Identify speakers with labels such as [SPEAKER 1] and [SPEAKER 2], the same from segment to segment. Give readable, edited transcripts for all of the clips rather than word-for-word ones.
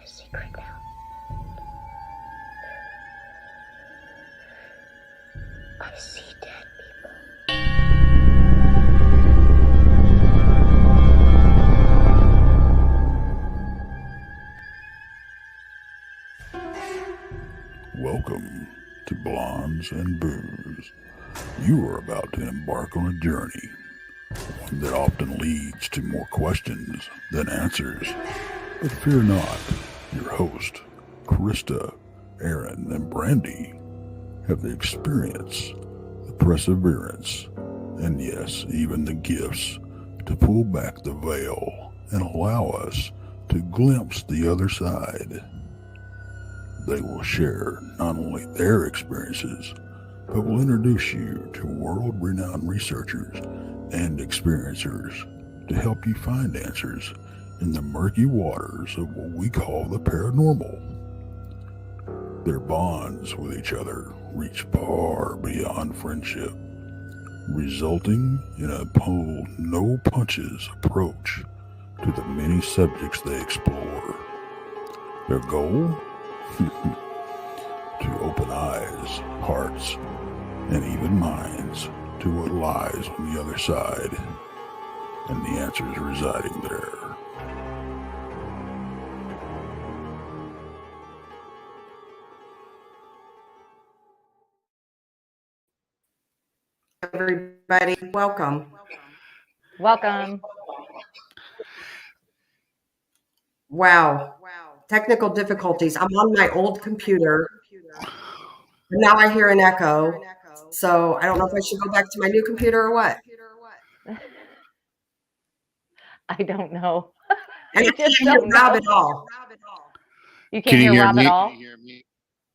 [SPEAKER 1] a secret now. I see dead people.
[SPEAKER 2] Welcome to Blondes and Booze. You are about to embark on a journey, one that often leads to more questions than answers. But fear not, your host, Krista, Aaron, and Brandi have the experience, the perseverance, and yes, even the gifts to pull back the veil and allow us to glimpse the other side. They will share not only their experiences, but will introduce you to world-renowned researchers and experiencers to help you find answers in the murky waters of what we call the paranormal. Their bonds with each other reach far beyond friendship, resulting in a pull-no-punches approach to the many subjects they explore. Their goal? To open eyes, hearts, and even minds to what lies on the other side, and the answers residing there.
[SPEAKER 3] Everybody, welcome.
[SPEAKER 4] Welcome.
[SPEAKER 3] Wow. Technical difficulties. I'm on my old computer. And now I hear an echo. So I don't know if I should go back to my new computer or what.
[SPEAKER 4] I don't know.
[SPEAKER 3] And I
[SPEAKER 4] just
[SPEAKER 3] can't hear
[SPEAKER 4] don't
[SPEAKER 3] Rob
[SPEAKER 4] know.
[SPEAKER 3] at all.
[SPEAKER 4] You
[SPEAKER 5] Can
[SPEAKER 4] can't
[SPEAKER 5] you
[SPEAKER 4] hear
[SPEAKER 5] hear
[SPEAKER 4] Rob
[SPEAKER 5] me?
[SPEAKER 4] at all?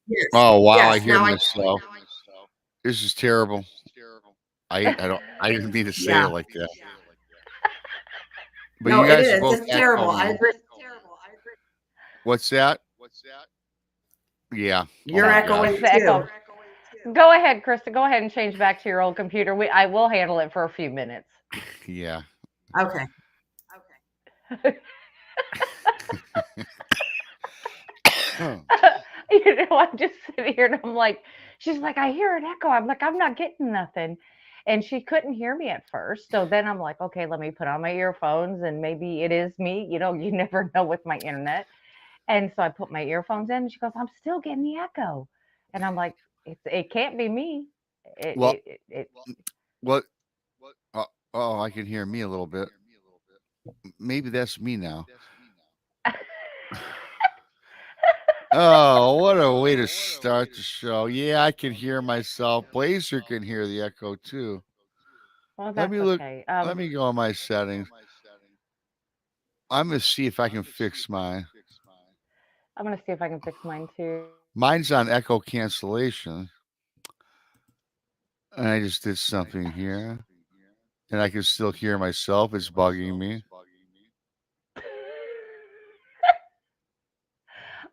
[SPEAKER 3] Yes.
[SPEAKER 5] Oh wow,
[SPEAKER 3] Yes,
[SPEAKER 5] I hear
[SPEAKER 3] now
[SPEAKER 5] myself. This is terrible. I didn't mean to say
[SPEAKER 3] Yeah.
[SPEAKER 5] it like that. But
[SPEAKER 3] No,
[SPEAKER 5] you guys
[SPEAKER 3] it
[SPEAKER 5] are
[SPEAKER 3] is.
[SPEAKER 5] both
[SPEAKER 3] It's terrible. I
[SPEAKER 5] echoing.
[SPEAKER 3] agree.
[SPEAKER 5] What's that? Yeah.
[SPEAKER 3] You're
[SPEAKER 5] Oh my
[SPEAKER 3] echoing
[SPEAKER 4] It's the echo.
[SPEAKER 3] too.
[SPEAKER 4] Go ahead, Krista. Go ahead and change back to your old computer. I will handle it for a few minutes.
[SPEAKER 5] Yeah.
[SPEAKER 3] Okay.
[SPEAKER 4] I'm just sitting here and I'm like, she's like, I hear an echo. I'm like, I'm not getting nothing. And she couldn't hear me at first. So then I'm like, okay, let me put on my earphones and maybe it is me. You know, you never know with my internet. And so I put my earphones in and she goes, I'm still getting the echo. And I'm like, it can't be me.
[SPEAKER 5] Well, what? Oh, I can hear me a little bit. Maybe that's me now. Oh, what a way to start the show. Yeah, I can hear myself. Blazer can hear the echo too.
[SPEAKER 4] Well,
[SPEAKER 5] Let
[SPEAKER 4] that's
[SPEAKER 5] me look.
[SPEAKER 4] okay.
[SPEAKER 5] Let me go on my settings. I'm going to see if I can fix mine.
[SPEAKER 4] I'm going to see if I can fix mine too.
[SPEAKER 5] Mine's on echo cancellation. And I just did something here. And I can still hear myself. It's bugging me.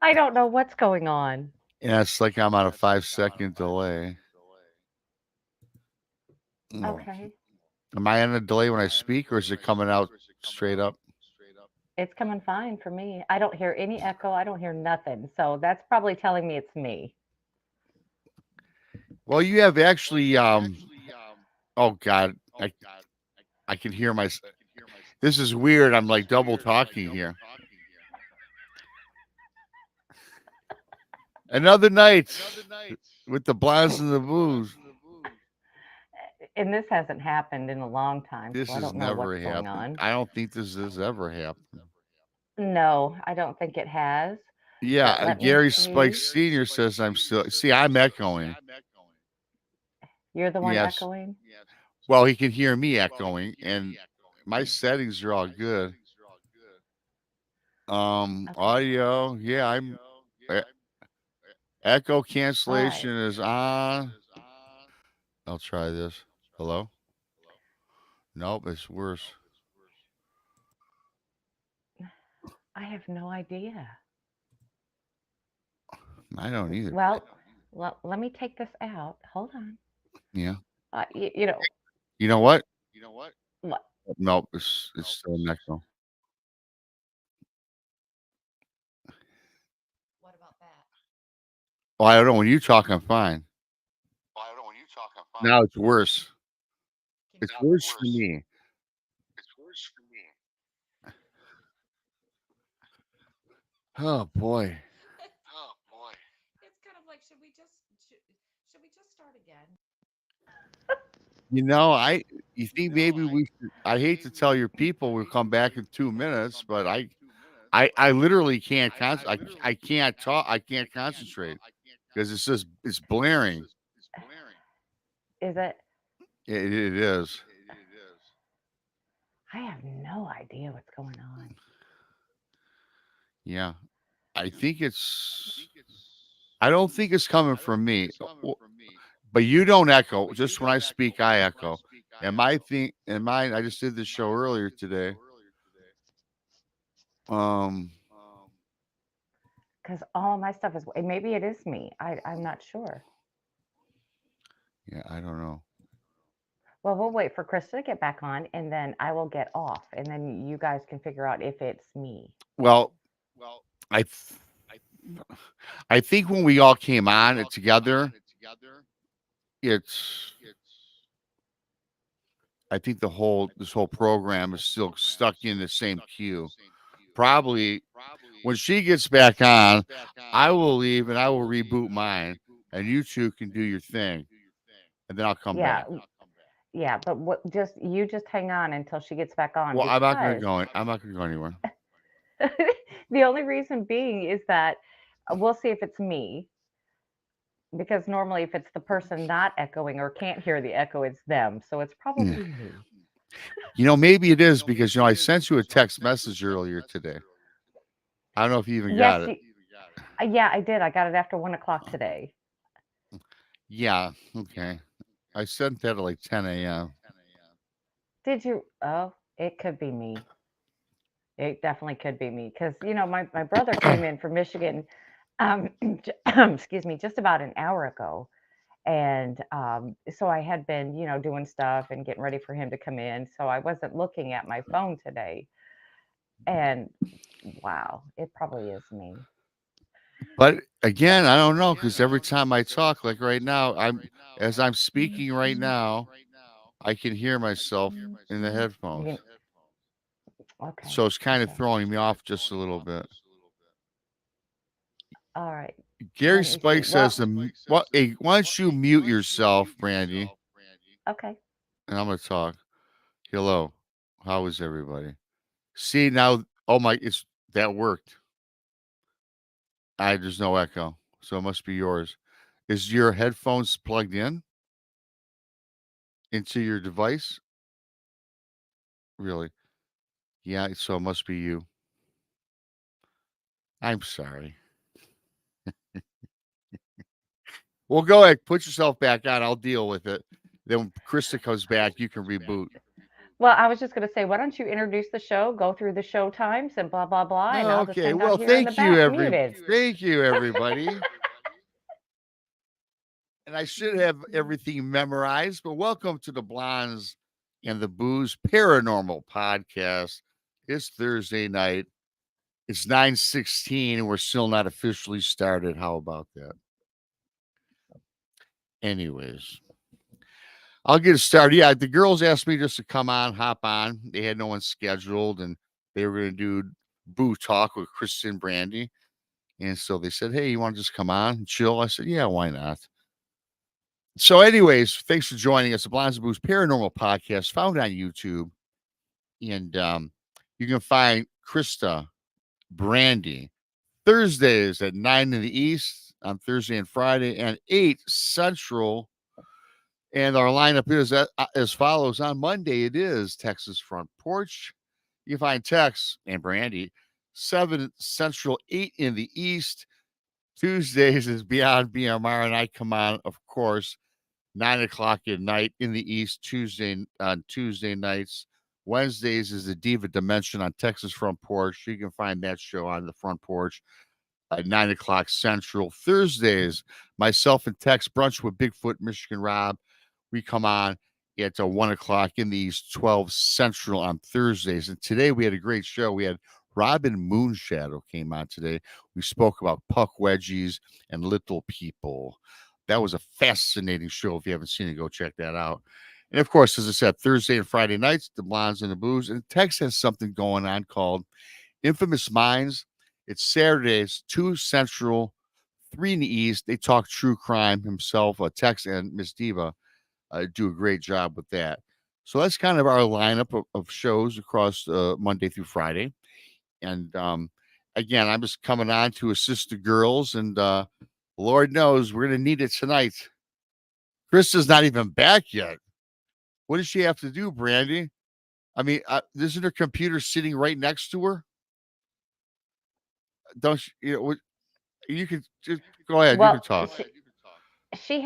[SPEAKER 4] I don't know what's going on.
[SPEAKER 5] Yeah, it's like I'm on a 5-second delay.
[SPEAKER 4] Okay.
[SPEAKER 5] Am I on a delay when I speak, or is it coming out straight up?
[SPEAKER 4] It's coming fine for me. I don't hear any echo. I don't hear nothing. So that's probably telling me it's me.
[SPEAKER 5] Well, you have actually. Oh God, I can hear myself. This is weird. I'm like double talking here. Another night with the blondes and the booze.
[SPEAKER 4] And this hasn't happened in a long time.
[SPEAKER 5] This
[SPEAKER 4] so I
[SPEAKER 5] has
[SPEAKER 4] don't know
[SPEAKER 5] never
[SPEAKER 4] what's going
[SPEAKER 5] happened.
[SPEAKER 4] on.
[SPEAKER 5] I don't think this has ever happened.
[SPEAKER 4] No, I don't think it has.
[SPEAKER 5] Yeah, Gary Spike Sr. says I'm still. See, I'm echoing.
[SPEAKER 4] You're the one
[SPEAKER 5] Yes.
[SPEAKER 4] echoing?
[SPEAKER 5] Well, he can hear me echoing, and my settings are all good. Audio, yeah, I'm. Echo cancellation is on. I'll try this. Hello? Nope, it's worse.
[SPEAKER 4] I have no idea.
[SPEAKER 5] I don't either.
[SPEAKER 4] Well, let me take this out. Hold on.
[SPEAKER 5] Yeah.
[SPEAKER 4] You know.
[SPEAKER 5] You know what?
[SPEAKER 4] What?
[SPEAKER 5] Nope, it's still an echo. Oh, I don't know. When you talk, I'm fine. Now it's worse. It's worse for me. Oh boy.
[SPEAKER 4] It's kind of like, should we just start again?
[SPEAKER 5] You think maybe we should, I hate to tell your people we'll come back in 2 minutes, but I literally can't I can't talk. I can't concentrate because it's blaring.
[SPEAKER 4] Is it?
[SPEAKER 5] It is.
[SPEAKER 4] I have no idea what's going on.
[SPEAKER 5] Yeah. I think I don't think it's coming from me. But you don't echo. Just when I speak, I echo. And mine, I just did this show earlier today.
[SPEAKER 4] Because all of my stuff is, maybe it is me. I'm not sure.
[SPEAKER 5] Yeah, I don't know.
[SPEAKER 4] Well, we'll wait for Krista to get back on, and then I will get off, and then you guys can figure out if it's me.
[SPEAKER 5] Well, I think when we all came on it together, I think this whole program is still stuck in the same queue. Probably when she gets back on, I will leave and I will reboot mine, and you two can do your thing, and then I'll come back.
[SPEAKER 4] Yeah, but you just hang on until she gets back on.
[SPEAKER 5] Well, I'm not going to go. I'm not going to go anywhere.
[SPEAKER 4] The only reason being is that we'll see if it's me, because normally if it's the person not echoing or can't hear the echo, it's them. So it's probably me.
[SPEAKER 5] Maybe it is because I sent you a text message earlier today. I don't know if you even got it.
[SPEAKER 4] Yeah, I did. I got it after 1:00 today.
[SPEAKER 5] Yeah. Okay. I sent that at like 10 a.m.
[SPEAKER 4] Did you? Oh, it could be me. It definitely could be me because my brother came in from Michigan, excuse me, just about an hour ago, and so I had been doing stuff and getting ready for him to come in, so I wasn't looking at my phone today, and wow, it probably is me.
[SPEAKER 5] But again, I don't know because every time I talk, like right now, as I'm speaking right now, I can hear myself in the headphones.
[SPEAKER 4] Okay.
[SPEAKER 5] So it's kind of throwing me off just a little bit.
[SPEAKER 4] All right.
[SPEAKER 5] Gary Spike says, why don't you mute yourself, Brandi?
[SPEAKER 4] Okay.
[SPEAKER 5] And I'm going to talk. Hello. How is everybody? See now, that worked. There's no echo, so it must be yours. Is your headphones plugged into your device? Really? Yeah, so it must be you. I'm sorry. Well, go ahead. Put yourself back on. I'll deal with it. Then when Krista comes back, you can reboot.
[SPEAKER 4] Well, I was just going to say, why don't you introduce the show, go through the show times and blah, blah, blah. And I'll just hang out here in the back muted.
[SPEAKER 5] Thank you, everybody. And I should have everything memorized, but welcome to the Blondes and the Booze Paranormal Podcast. It's Thursday night. It's 9:16 and we're still not officially started. How about that? Anyways, I'll get it started. Yeah, the girls asked me just to come on, hop on. They had no one scheduled, and they were going to do Boo Talk with Krista and Brandi. And so they said, hey, you want to just come on and chill? I said, yeah, why not? So anyways, thanks for joining us. The Blondes and Booze Paranormal Podcast, found on YouTube. And you can find Krista, Brandi, Thursdays at 9 in the East on Thursday and Friday, and 8 Central. And our lineup is as follows. On Monday, it is Texas Front Porch. You can find Tex and Brandi, 7 Central, 8 in the East. Tuesdays is Beyond BMR, and I come on, of course, 9:00 at night in the East, on Tuesday nights. Wednesdays is the Diva Dimension on Texas Front Porch. You can find that show on the Front Porch at 9:00 Central. Thursdays, myself and Tex Brunch with Bigfoot, Michigan Rob. We come on at 1:00 in the East, 12 Central on Thursdays. And today we had a great show. We had Robin Moonshadow came on today. We spoke about puck wedgies and little people. That was a fascinating show. If you haven't seen it, go check that out. And of course, as I said, Thursday and Friday nights, the Blondes and the Booze. And Tex has something going on called Infamous Minds. It's Saturdays, 2 Central, 3 in the East. They talk true crime himself. Tex and Miss Diva do a great job with that. So that's kind of our lineup of shows across Monday through Friday. And again, I'm just coming on to assist the girls. And Lord knows we're going to need it tonight. Krista's not even back yet. What does she have to do, Brandi? I mean, isn't her computer sitting right next to her? Don't you? You can just go ahead.
[SPEAKER 4] Well,
[SPEAKER 5] you can talk.
[SPEAKER 4] She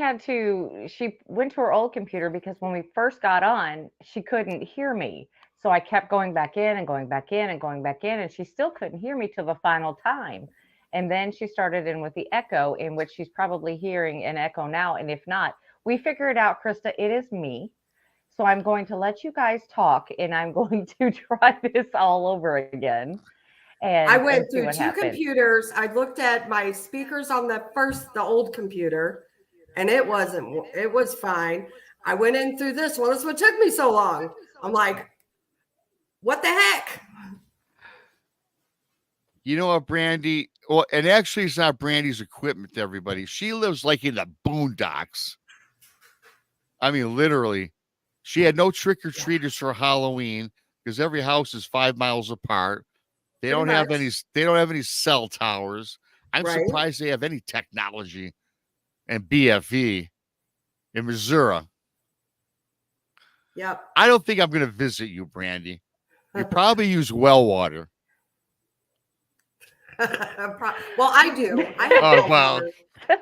[SPEAKER 4] went to her old computer because when we first got on, she couldn't hear me. So I kept going back in and going back in and going back in, and she still couldn't hear me till the final time. And then she started in with the echo, in which she's probably hearing an echo now. And if not, we figure it out, Krista. It is me. So I'm going to let you guys talk, and I'm going to try this all over again. And
[SPEAKER 3] I went
[SPEAKER 4] see
[SPEAKER 3] through
[SPEAKER 4] what
[SPEAKER 3] 2
[SPEAKER 4] happens.
[SPEAKER 3] computers. I looked at my speakers on the old computer, and it was fine. I went in through this one. That's what took me so long. I'm like, what the heck?
[SPEAKER 5] You know what, Brandi? Well, and actually, it's not Brandi's equipment, everybody. She lives like in the boondocks. I mean, literally. She had no trick-or-treaters for Halloween because every house is 5 miles apart. They don't have any cell towers. I'm surprised they have any technology and BFE in Missouri.
[SPEAKER 3] Yep.
[SPEAKER 5] I don't think I'm going to visit you, Brandi. You probably use well water.
[SPEAKER 3] Well, I do. I have
[SPEAKER 5] Oh, well,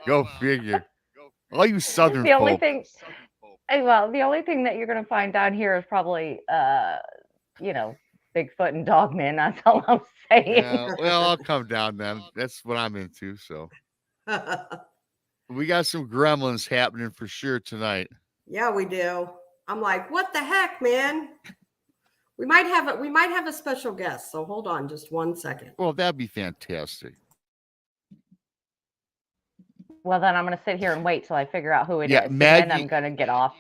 [SPEAKER 5] go figure. All you Southern
[SPEAKER 4] The only
[SPEAKER 5] folk.
[SPEAKER 4] thing, the only thing that you're going to find down here is probably, Bigfoot and Dogman. That's all I'm saying.
[SPEAKER 5] Yeah, well, I'll come down then. That's what I'm into. So we got some gremlins happening for sure tonight.
[SPEAKER 3] Yeah, we do. I'm like, what the heck, man? We might have a special guest. So hold on just 1 second.
[SPEAKER 5] Well, that'd be fantastic.
[SPEAKER 4] Well, then I'm going to sit here and wait till I figure out who it
[SPEAKER 5] Yeah,
[SPEAKER 4] is.
[SPEAKER 5] Maggie-
[SPEAKER 4] And then I'm going to get off.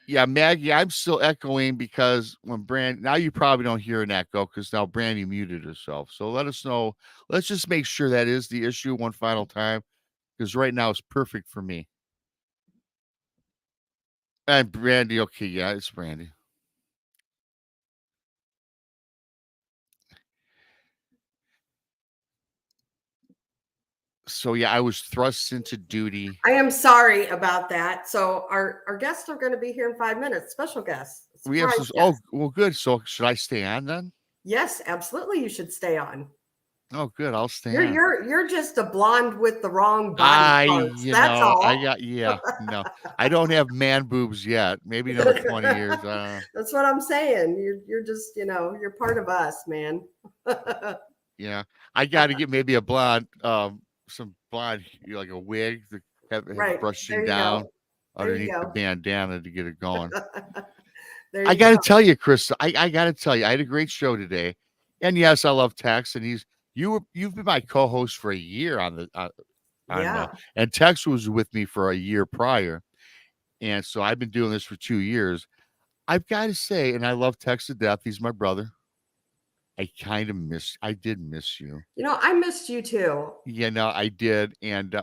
[SPEAKER 5] Yeah, Maggie, I'm still echoing because when now you probably don't hear an echo because now Brandi muted herself. So let us know. Let's just make sure that is the issue one final time because right now it's perfect for me. And Brandi, okay, yeah, it's Brandi. So yeah, I was thrust into duty.
[SPEAKER 3] I am sorry about that. So our guests are going to be here in 5 minutes. Special guests.
[SPEAKER 5] We have some,
[SPEAKER 3] Surprise guests.
[SPEAKER 5] well, good. So should I stay on then?
[SPEAKER 3] Yes, absolutely. You should stay on.
[SPEAKER 5] Oh, good. I'll stay on.
[SPEAKER 3] You're just a blonde with the wrong body parts. That's all.
[SPEAKER 5] No, I don't have man boobs yet. Maybe another 20 years.
[SPEAKER 3] That's what I'm saying. You're just, you're part of us, man.
[SPEAKER 5] Yeah, I got to get maybe a blonde, some blonde, like a wig to have brushing down underneath the bandana to get it going. I got to tell you, Krista, I got to tell you, I had a great show today, and yes, I love Tex, and you've been my co-host for a year on and Tex was with me for a year prior, and so I've been doing this for 2 years. I've got to say, and I love Tex to death. He's my brother. I did miss you.
[SPEAKER 3] I missed you too.
[SPEAKER 5] Yeah, no, I did, and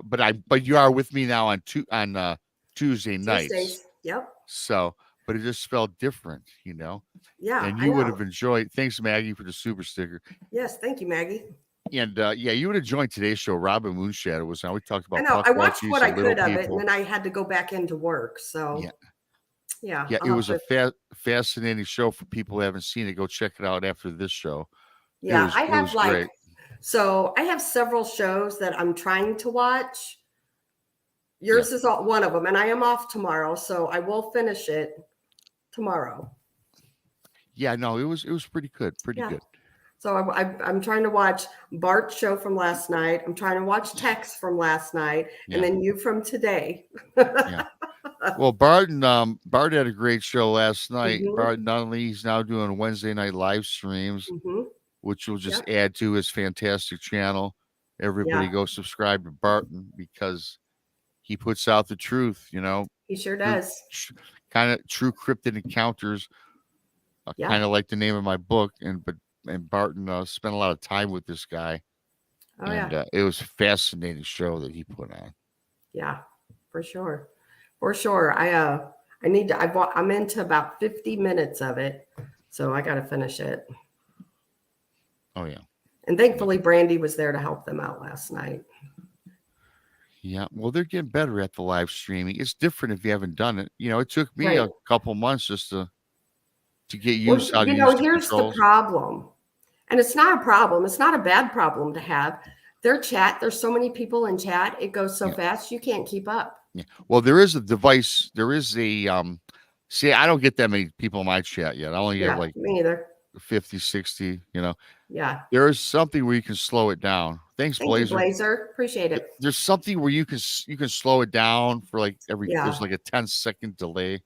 [SPEAKER 5] but you are with me now on Tuesday nights.
[SPEAKER 3] Tuesdays. Yep.
[SPEAKER 5] So, but it just felt different,
[SPEAKER 3] Yeah.
[SPEAKER 5] And you would have enjoyed. Thanks, Maggie, for the super sticker.
[SPEAKER 3] Yes, thank you, Maggie.
[SPEAKER 5] And you would have joined today's show. Robin Moonshadow was on. We talked about.
[SPEAKER 3] I know. I watched what I could of it, and then I had to go back into work. So. Yeah.
[SPEAKER 5] It was a fascinating show for people who haven't seen it. Go check it out after this show.
[SPEAKER 3] Yeah, I have I have several shows that I'm trying to watch. Yours is one of them, and I am off tomorrow, so I will finish it tomorrow.
[SPEAKER 5] Yeah, no, it was pretty good, good.
[SPEAKER 3] So I'm trying to watch Bart's show from last night. I'm trying to watch Tex from last night, and then you from today.
[SPEAKER 5] Yeah. Well, Barton had a great show last night.
[SPEAKER 3] Mm-hmm.
[SPEAKER 5] Barton Nunnelly, he's now doing Wednesday night live streams.
[SPEAKER 3] Mm-hmm.
[SPEAKER 5] which will just add to his fantastic channel. Everybody go subscribe to Barton because he puts out the truth, you know.
[SPEAKER 3] He sure does.
[SPEAKER 5] Kind of true cryptid encounters, kind of like the name of my book. And Barton spent a lot of time with this guy.
[SPEAKER 3] Oh,
[SPEAKER 5] it was a fascinating show that he put on.
[SPEAKER 3] Yeah, for sure. For sure. I'm into about 50 minutes of it. So I got to finish it.
[SPEAKER 5] Oh, yeah.
[SPEAKER 3] And thankfully, Brandi was there to help them out last night.
[SPEAKER 5] Yeah, well, they're getting better at the live streaming. It's different if you haven't done it. You know, it took me a couple months just to get used to use the
[SPEAKER 3] here's
[SPEAKER 5] controls.
[SPEAKER 3] The problem. And it's not a problem. It's not a bad problem to have. Their chat, there's so many people in chat. It goes so fast, you can't keep up.
[SPEAKER 5] Yeah. Well, there is a device. There is a, see, I don't get that many people in my chat yet. I only get like
[SPEAKER 3] me either.
[SPEAKER 5] 50, 60, you know.
[SPEAKER 3] Yeah.
[SPEAKER 5] There is something where you can slow it down. Thank
[SPEAKER 3] Blazer. You, Blazer. Appreciate it.
[SPEAKER 5] There's something where you can slow it down for like there's like a 10-second delay.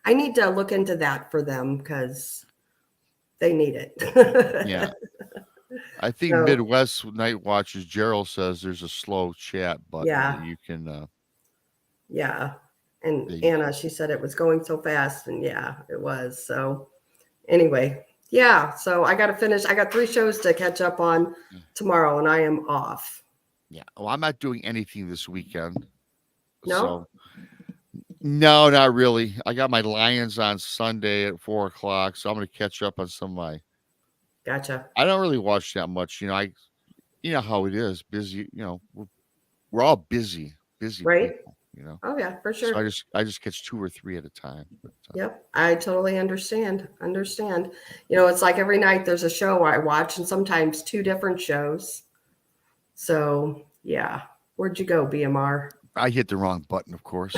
[SPEAKER 3] I need to look into that for them because they need it.
[SPEAKER 5] Yeah. I think Midwest Night Watchers, Gerald says there's a slow chat button that you can.
[SPEAKER 3] Yeah. And Anna, she said it was going so fast, and it was. So anyway, so I got to finish. I got 3 shows to catch up on tomorrow, and I am off.
[SPEAKER 5] Yeah. Well, I'm not doing anything this weekend.
[SPEAKER 3] No?
[SPEAKER 5] So, no, not really. I got my Lions on Sunday at 4:00, so I'm going to catch up on some of my.
[SPEAKER 3] Gotcha.
[SPEAKER 5] I don't really watch that much. You know, you know how it is. Busy. You know, we're all busy
[SPEAKER 3] right?
[SPEAKER 5] people. You know.
[SPEAKER 3] Oh yeah, for sure.
[SPEAKER 5] So I just catch 2 or 3 at a time. But,
[SPEAKER 3] yep, I totally understand. You know, it's like every night there's a show I watch, and sometimes 2 different shows. So yeah, where'd you go, BMR?
[SPEAKER 5] I hit the wrong button, of course.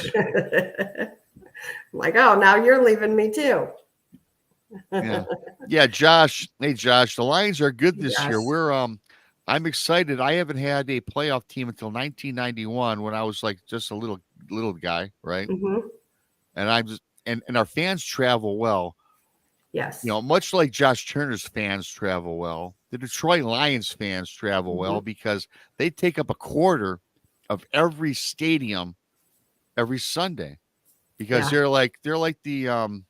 [SPEAKER 3] Like, oh, now you're leaving me too.
[SPEAKER 5] Yeah, Josh. Hey, Josh. The Lions are good this year. We're I'm excited. I haven't had a playoff team until 1991 when I was like just a little guy, right?
[SPEAKER 3] Mm-hmm.
[SPEAKER 5] And I'm just and our fans travel well.
[SPEAKER 3] Yes.
[SPEAKER 5] You know, much like Josh Turner's fans travel well, the Detroit Lions fans travel well because they take up a quarter of every stadium every Sunday because they're like the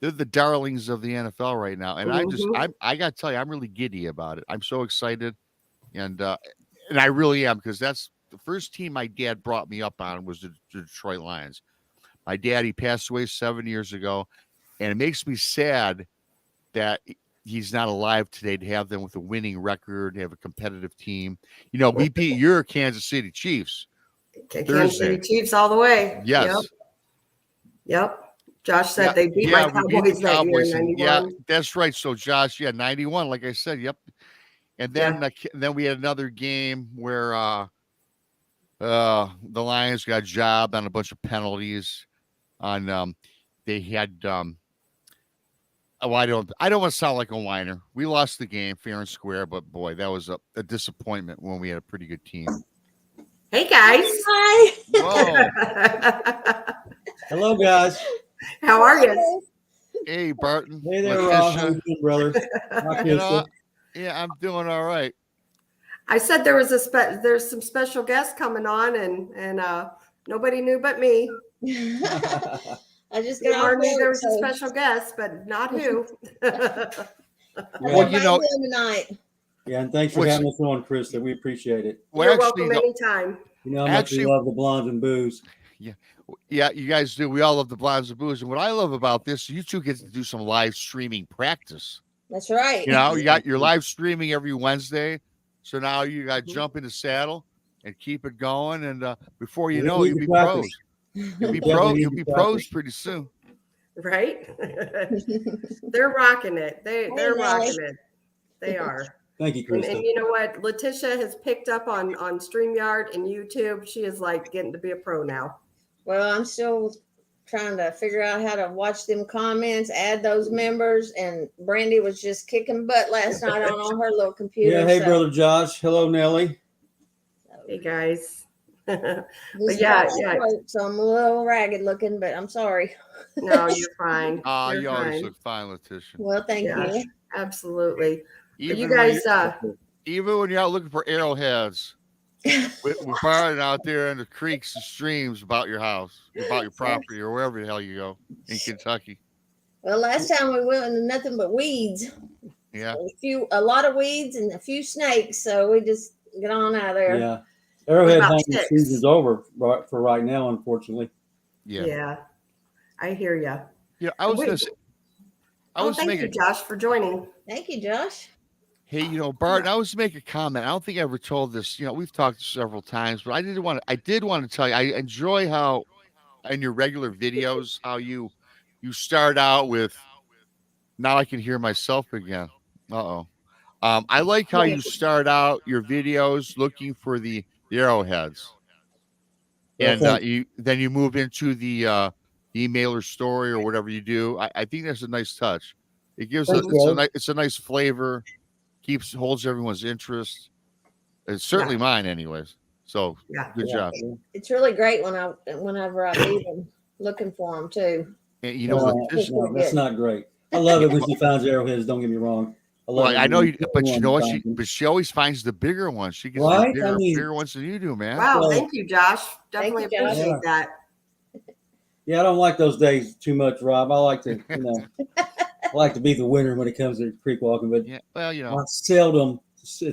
[SPEAKER 5] they're the darlings of the NFL right now. And I got to tell you, I'm really giddy about it. I'm so excited. And I really am because that's the first team my dad brought me up on was the Detroit Lions. My dad, he passed away 7 years ago. And it makes me sad that he's not alive today to have them with a winning record, to have a competitive team. You know, we beat your Kansas City Chiefs.
[SPEAKER 3] Kansas City Chiefs all the way.
[SPEAKER 5] Yes.
[SPEAKER 3] Yep. Josh said they beat my Cowboys that year in 91.
[SPEAKER 5] Yeah, that's right. So, Josh, 91, like I said, yep. And then then we had another game where the Lions got jobbed on a bunch of penalties. On they had I don't want to sound like a whiner. We lost the game fair and square, but boy, that was a disappointment when we had a pretty good team.
[SPEAKER 3] Hey guys.
[SPEAKER 6] Hi.
[SPEAKER 5] Whoa.
[SPEAKER 7] Hello, guys.
[SPEAKER 3] How are you?
[SPEAKER 5] Hey, Barton.
[SPEAKER 7] Hey there, Rob. How you doing, brother?
[SPEAKER 5] You know, yeah, I'm doing all right.
[SPEAKER 3] I said there was there's some special guests coming on, and nobody knew but me.
[SPEAKER 6] I just got off
[SPEAKER 3] knew there was a special guest, but not who.
[SPEAKER 5] Well, you know,
[SPEAKER 6] tonight.
[SPEAKER 7] Yeah, and thanks for having us on, Krista. We appreciate it.
[SPEAKER 5] Well,
[SPEAKER 3] You're welcome anytime.
[SPEAKER 7] You know how much we love the blondes and booze.
[SPEAKER 5] Yeah, you guys do. We all love the blondes and booze. And what I love about this, you two get to do some live streaming practice.
[SPEAKER 6] That's right.
[SPEAKER 5] You know, you got your live streaming every Wednesday. So now you got to jump in the saddle and keep it going. And before you know, you'll be pros. You'll be pros pretty soon.
[SPEAKER 3] Right? They're rocking it. They're rocking it. They are.
[SPEAKER 7] Thank you, Krista.
[SPEAKER 3] And you know what? Letitia has picked up on StreamYard and YouTube. She is like getting to be a pro now.
[SPEAKER 6] Well, I'm still trying to figure out how to watch them comments, add those members, and Brandi was just kicking butt last night on her little computer.
[SPEAKER 7] Yeah, hey, brother Josh. Hello, Nelly.
[SPEAKER 3] Hey, guys.
[SPEAKER 6] But so I'm a little ragged looking, but I'm sorry.
[SPEAKER 3] No, you're fine.
[SPEAKER 5] You always look fine, Letitia.
[SPEAKER 6] Well, thank you.
[SPEAKER 3] Absolutely. You guys,
[SPEAKER 5] even when you're out looking for arrowheads, we're Barton out there in the creeks and streams about your house, about your property, or wherever the hell you go in Kentucky.
[SPEAKER 6] Well, last time we went into nothing but weeds.
[SPEAKER 5] Yeah.
[SPEAKER 6] A lot of weeds and a few snakes. So we just get on out of there.
[SPEAKER 7] Yeah. Arrowhead
[SPEAKER 3] about
[SPEAKER 7] hunting
[SPEAKER 3] ticks?
[SPEAKER 7] season's over for right now, unfortunately.
[SPEAKER 3] yeah, I hear you.
[SPEAKER 5] Yeah, I was
[SPEAKER 3] Wait.
[SPEAKER 5] gonna say,
[SPEAKER 3] Thank you, Josh, for joining.
[SPEAKER 6] Thank you, Josh.
[SPEAKER 5] hey, Barton, I was to make a comment. I don't think I ever told this. We've talked several times, but I did want to tell you, I enjoy how in your regular videos, how you start out with, now I can hear myself again. Uh-oh. I like how you start out your videos looking for the arrowheads. And you move into the email or story or whatever you do. I think that's a nice touch. It gives it's a nice flavor, holds everyone's interest. It's certainly mine, anyways. So good job.
[SPEAKER 6] It's really great whenever I meet them, looking for them too.
[SPEAKER 5] And
[SPEAKER 7] that's not great. I love it when she finds arrowheads. Don't get me wrong.
[SPEAKER 5] I know you, but you know what? She always finds the bigger ones. She gets the bigger ones than you do, man.
[SPEAKER 3] Wow, thank you, Josh. Definitely appreciate that.
[SPEAKER 7] Yeah, I don't like those days too much, Rob. I like to, I like to be the winner when it comes to creek walking, but it's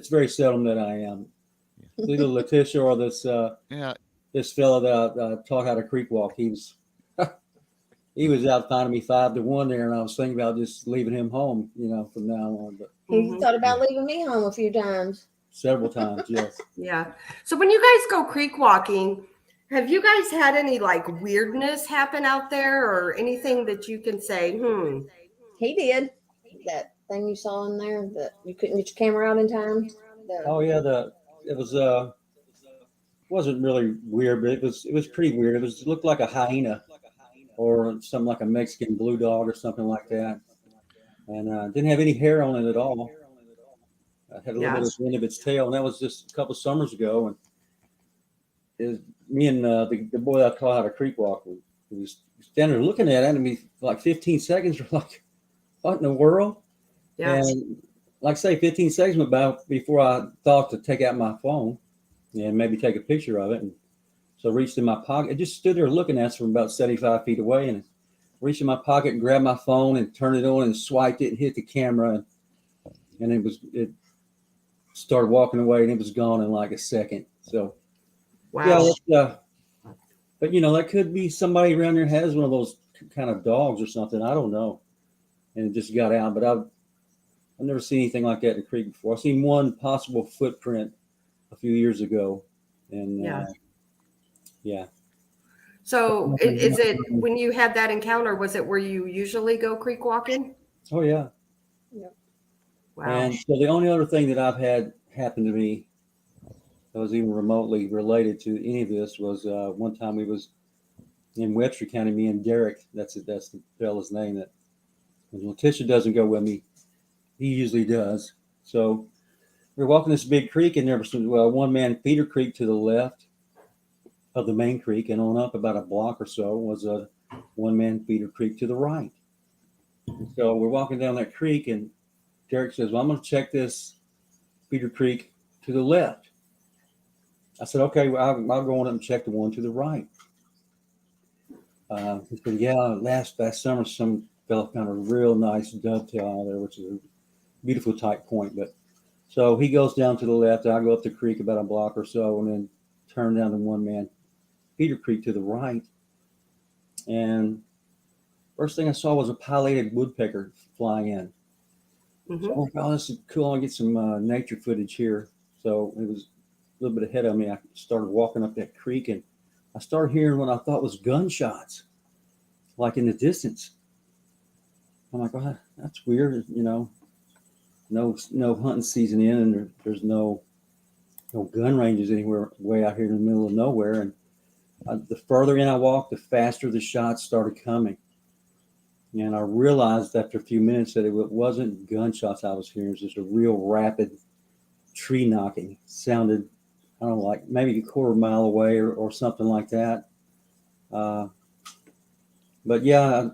[SPEAKER 7] very seldom that I am. It's either Letitia or this fella that I taught how to creek walk. He was out finding me 5-1 there, and I was thinking about just leaving him home, from now on. But
[SPEAKER 6] you thought about leaving me home a few times.
[SPEAKER 7] Several times, yes.
[SPEAKER 3] Yeah. So when you guys go creek walking, have you guys had any weirdness happen out there, or anything that you can say,
[SPEAKER 6] He did. That thing you saw in there that you couldn't get your camera out in time.
[SPEAKER 7] It wasn't really weird, but it was pretty weird. It looked like a hyena or something like a Mexican blue dog or something like that. And didn't have any hair on it at all. Had a little bit at the end of its tail, and that was just a couple of summers ago. And it was me and the boy that I taught how to creek walk. We was standing there looking at it, and we 15 seconds. We're like, "What in the world?" Yeah. And like I say, 15 seconds went by before I thought to take out my phone and maybe take a picture of it. And so I reached in my pocket. I just stood there looking at it from about 75 feet away, and reached in my pocket and grabbed my phone and turned it on and swiped it and hit the camera, and it started walking away, and it was gone in like a second. So, wow. Yeah, but that could be somebody around there has one of those kind of dogs or something. I don't know, and it just got out. But I've never seen anything like that in the creek before. I've seen one possible footprint a few years ago, and yeah.
[SPEAKER 3] So is it, when you had that encounter, was it where you usually go creek walking?
[SPEAKER 7] Oh, yeah.
[SPEAKER 6] Yep.
[SPEAKER 3] Wow.
[SPEAKER 7] And so the only other thing that I've had happen to me that was even remotely related to any of this was one time we was in Webster County, me and Derek, that's the fella's name, that when Letitia doesn't go with me, he usually does. So we were walking this big creek, and there was one-man feeder creek to the left of the main creek, and on up about a block or so was a one-man feeder creek to the right. And so we're walking down that creek, and Derek says, "Well, I'm going to check this feeder creek to the left." I said, "Okay, well, I'll go on up and check the one to the right." He said, "Yeah, last summer some fella found a real nice dovetail out there, which is a beautiful tight point." But so he goes down to the left. I go up the creek about a block or so, and then turn down the one-man feeder creek to the right. And first thing I saw was a pileated woodpecker flying in. Mm-hmm. So, "Oh, this is cool. I'll get some nature footage here." So it was a little bit ahead of me. I started walking up that creek, and I started hearing what I thought was gunshots, like in the distance. I'm like, "Oh, that's weird." No hunting season in, and there's no gun ranges anywhere way out here in the middle of nowhere. And the further in I walked, the faster the shots started coming. And I realized after a few minutes that it wasn't gunshots I was hearing. It was just a real rapid tree knocking. It sounded, I don't know, like maybe a quarter mile away or something like that. But yeah,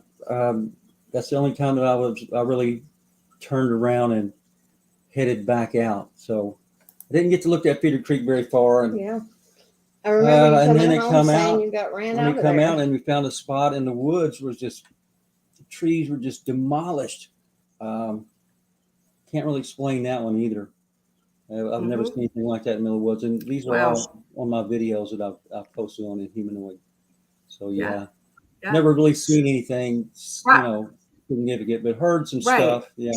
[SPEAKER 7] that's the only time that I really turned around and headed back out. So I didn't get to look at Peter Creek very far. And
[SPEAKER 6] Yeah. I remember you
[SPEAKER 7] and
[SPEAKER 6] coming
[SPEAKER 7] then they
[SPEAKER 6] home
[SPEAKER 7] come
[SPEAKER 6] saying
[SPEAKER 7] out.
[SPEAKER 6] you got ran
[SPEAKER 7] When
[SPEAKER 6] out
[SPEAKER 7] we
[SPEAKER 6] of
[SPEAKER 7] come
[SPEAKER 6] there.
[SPEAKER 7] out and we found a spot in the woods was just, the trees were just demolished. Can't really explain that one either. I've never seen anything like that in the middle of the woods. And these are all on my videos that I've posted on Inhumanoid. So yeah. Never really seen anything, significant, but heard some stuff. Yeah.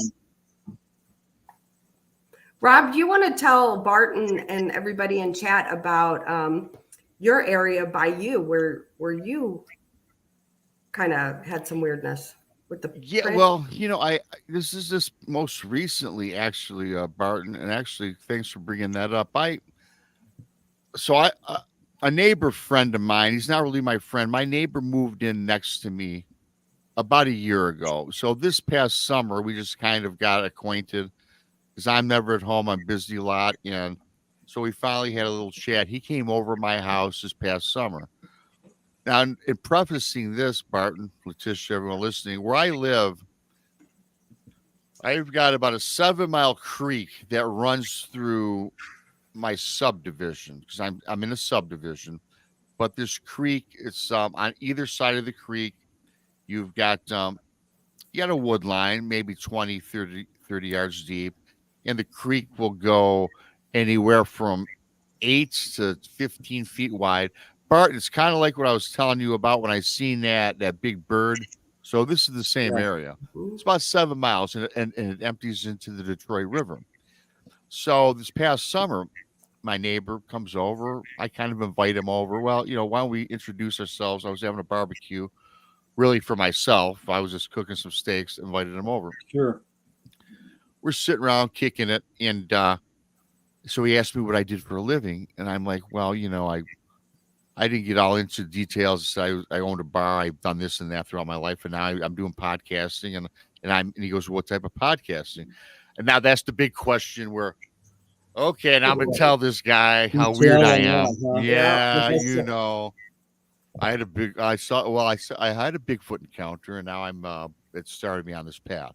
[SPEAKER 3] Rob, do you want to tell Barton and everybody in chat about your area by you, where you kind of had some weirdness with the print?
[SPEAKER 5] Well, this is just most recently, actually, Barton, and actually, thanks for bringing that up. A neighbor friend of mine, he's not really my friend. My neighbor moved in next to me about a year ago. So this past summer, we just kind of got acquainted because I'm never at home. I'm busy a lot. And so we finally had a little chat. He came over my house this past summer. Now, in prefacing this, Barton, Letitia, everyone listening, where I live, I've got about a 7-mile creek that runs through my subdivision because I'm in a subdivision. But this creek, it's on either side of the creek. You've got a wood line, maybe 20, 30 yards deep, and the creek will go anywhere from 8 to 15 feet wide. Bart, it's kind of like what I was telling you about when I seen that big bird. So this is the same area. It's about 7 miles, and it empties into the Detroit River. So this past summer, my neighbor comes over. I kind of invite him over. Well, why don't we introduce ourselves? I was having a barbecue, really for myself. I was just cooking some steaks, invited him over.
[SPEAKER 7] Sure.
[SPEAKER 5] We're sitting around kicking it, and so he asked me what I did for a living, and I'm like, well, I didn't get all into details. I owned a bar. I've done this and that throughout my life, and now I'm doing podcasting. And he goes, well, what type of podcasting? And now that's the big question. Where, okay, now I'm gonna tell this guy how weird I am. Yeah, I had a Bigfoot encounter, and now it started me on this path.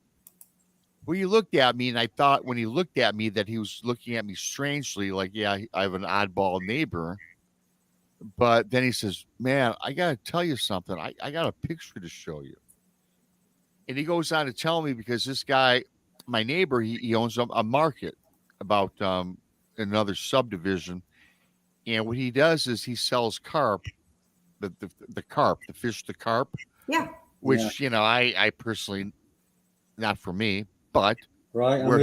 [SPEAKER 5] Well, he looked at me, and I thought when he looked at me that he was looking at me strangely, like, yeah, I have an oddball neighbor. But then he says, man, I got to tell you something. I got a picture to show you. And he goes on to tell me because this guy, my neighbor, he owns a market about another subdivision. And what he does is he sells carp, the carp.
[SPEAKER 3] Yeah.
[SPEAKER 5] Which, I personally, not for me, but
[SPEAKER 7] right,
[SPEAKER 5] where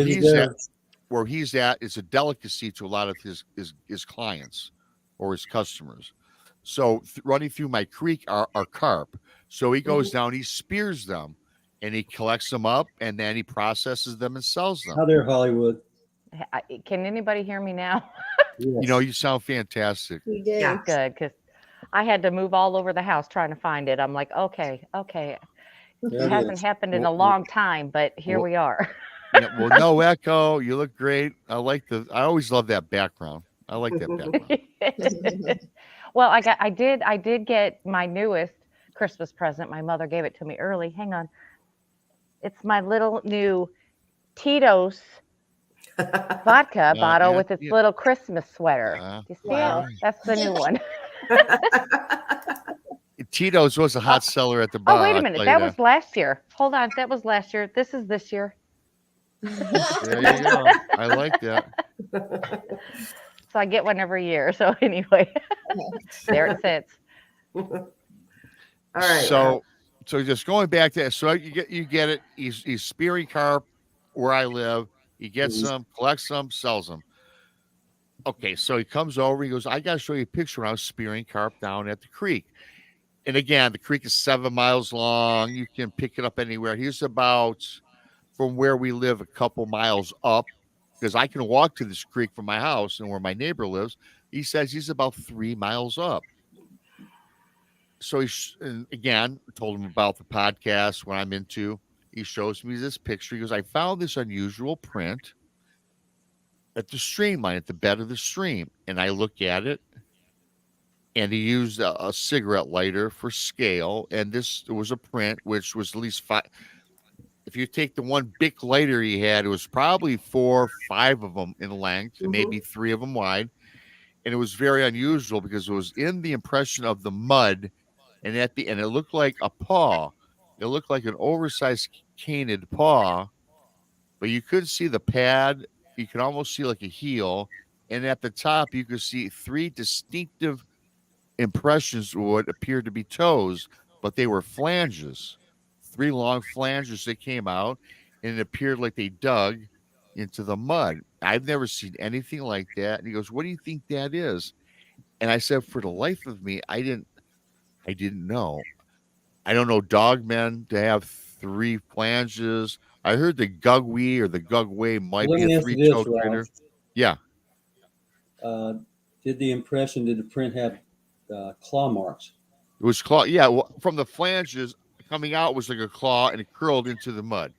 [SPEAKER 5] he's at, it's a delicacy to a lot of his clients or his customers. So running through my creek are carp. So he goes down, he spears them, and he collects them up, and then he processes them and sells them.
[SPEAKER 7] How there, Hollywood?
[SPEAKER 4] Can anybody hear me now?
[SPEAKER 7] Yes.
[SPEAKER 5] You sound fantastic.
[SPEAKER 6] You did.
[SPEAKER 3] Yeah.
[SPEAKER 4] Good, because I had to move all over the house trying to find it. I'm like, okay.
[SPEAKER 7] There
[SPEAKER 4] It hasn't happened in a long time, but here we are.
[SPEAKER 5] Well, no echo. You look great. I always love that background. I like that background.
[SPEAKER 4] Well, I did get my newest Christmas present. My mother gave it to me early. Hang on. It's my little new Tito's vodka bottle with its little Christmas sweater. Do you see it? That's the new one.
[SPEAKER 5] Tito's was a hot seller at the bar.
[SPEAKER 4] Oh, wait a minute. That was last year. Hold on. That was last year. This is this year.
[SPEAKER 5] There you go. I like that.
[SPEAKER 4] So I get one every year. So anyway, there it sits.
[SPEAKER 3] All right.
[SPEAKER 5] So just going back to that. So you get it. He's spearing carp where I live. He gets them, collects them, sells them. Okay, so he comes over. He goes, I got to show you a picture when I was spearing carp down at the creek. And again, the creek is 7 miles long. You can pick it up anywhere. He's about, from where we live, a couple miles up, because I can walk to this creek from my house and where my neighbor lives. He says he's about 3 miles up. So and again, told him about the podcast, what I'm into. He shows me this picture. He goes, I found this unusual print at the stream line, at the bed of the stream. And I look at it, and he used a cigarette lighter for scale. And this was a print which was at least if you take the one big lighter he had, it was probably 4 or 5 of them in length and maybe 3 of them wide. And it was very unusual because it was in the impression of the mud, and at the end it looked like a paw. It looked like an oversized canid paw, but you couldn't see the pad. You could almost see like a heel, and at the top you could see 3 distinctive impressions of what appeared to be toes, but they were flanges, 3 long flanges that came out, and it appeared like they dug into the mud. I've never seen anything like that. And he goes, "What do you think that is?" And I said, for the life of me, I didn't know. I don't know dogmen to have 3 flanges. I heard the gugwee or the gugway might
[SPEAKER 7] Let
[SPEAKER 5] be
[SPEAKER 7] me
[SPEAKER 5] a
[SPEAKER 7] ask you this,
[SPEAKER 5] 3-toed
[SPEAKER 7] Rob.
[SPEAKER 5] critter. Yeah.
[SPEAKER 7] Did the print have claw marks?
[SPEAKER 5] It was claw. Yeah. Well, from the flanges coming out was like a claw and it curled into the mud.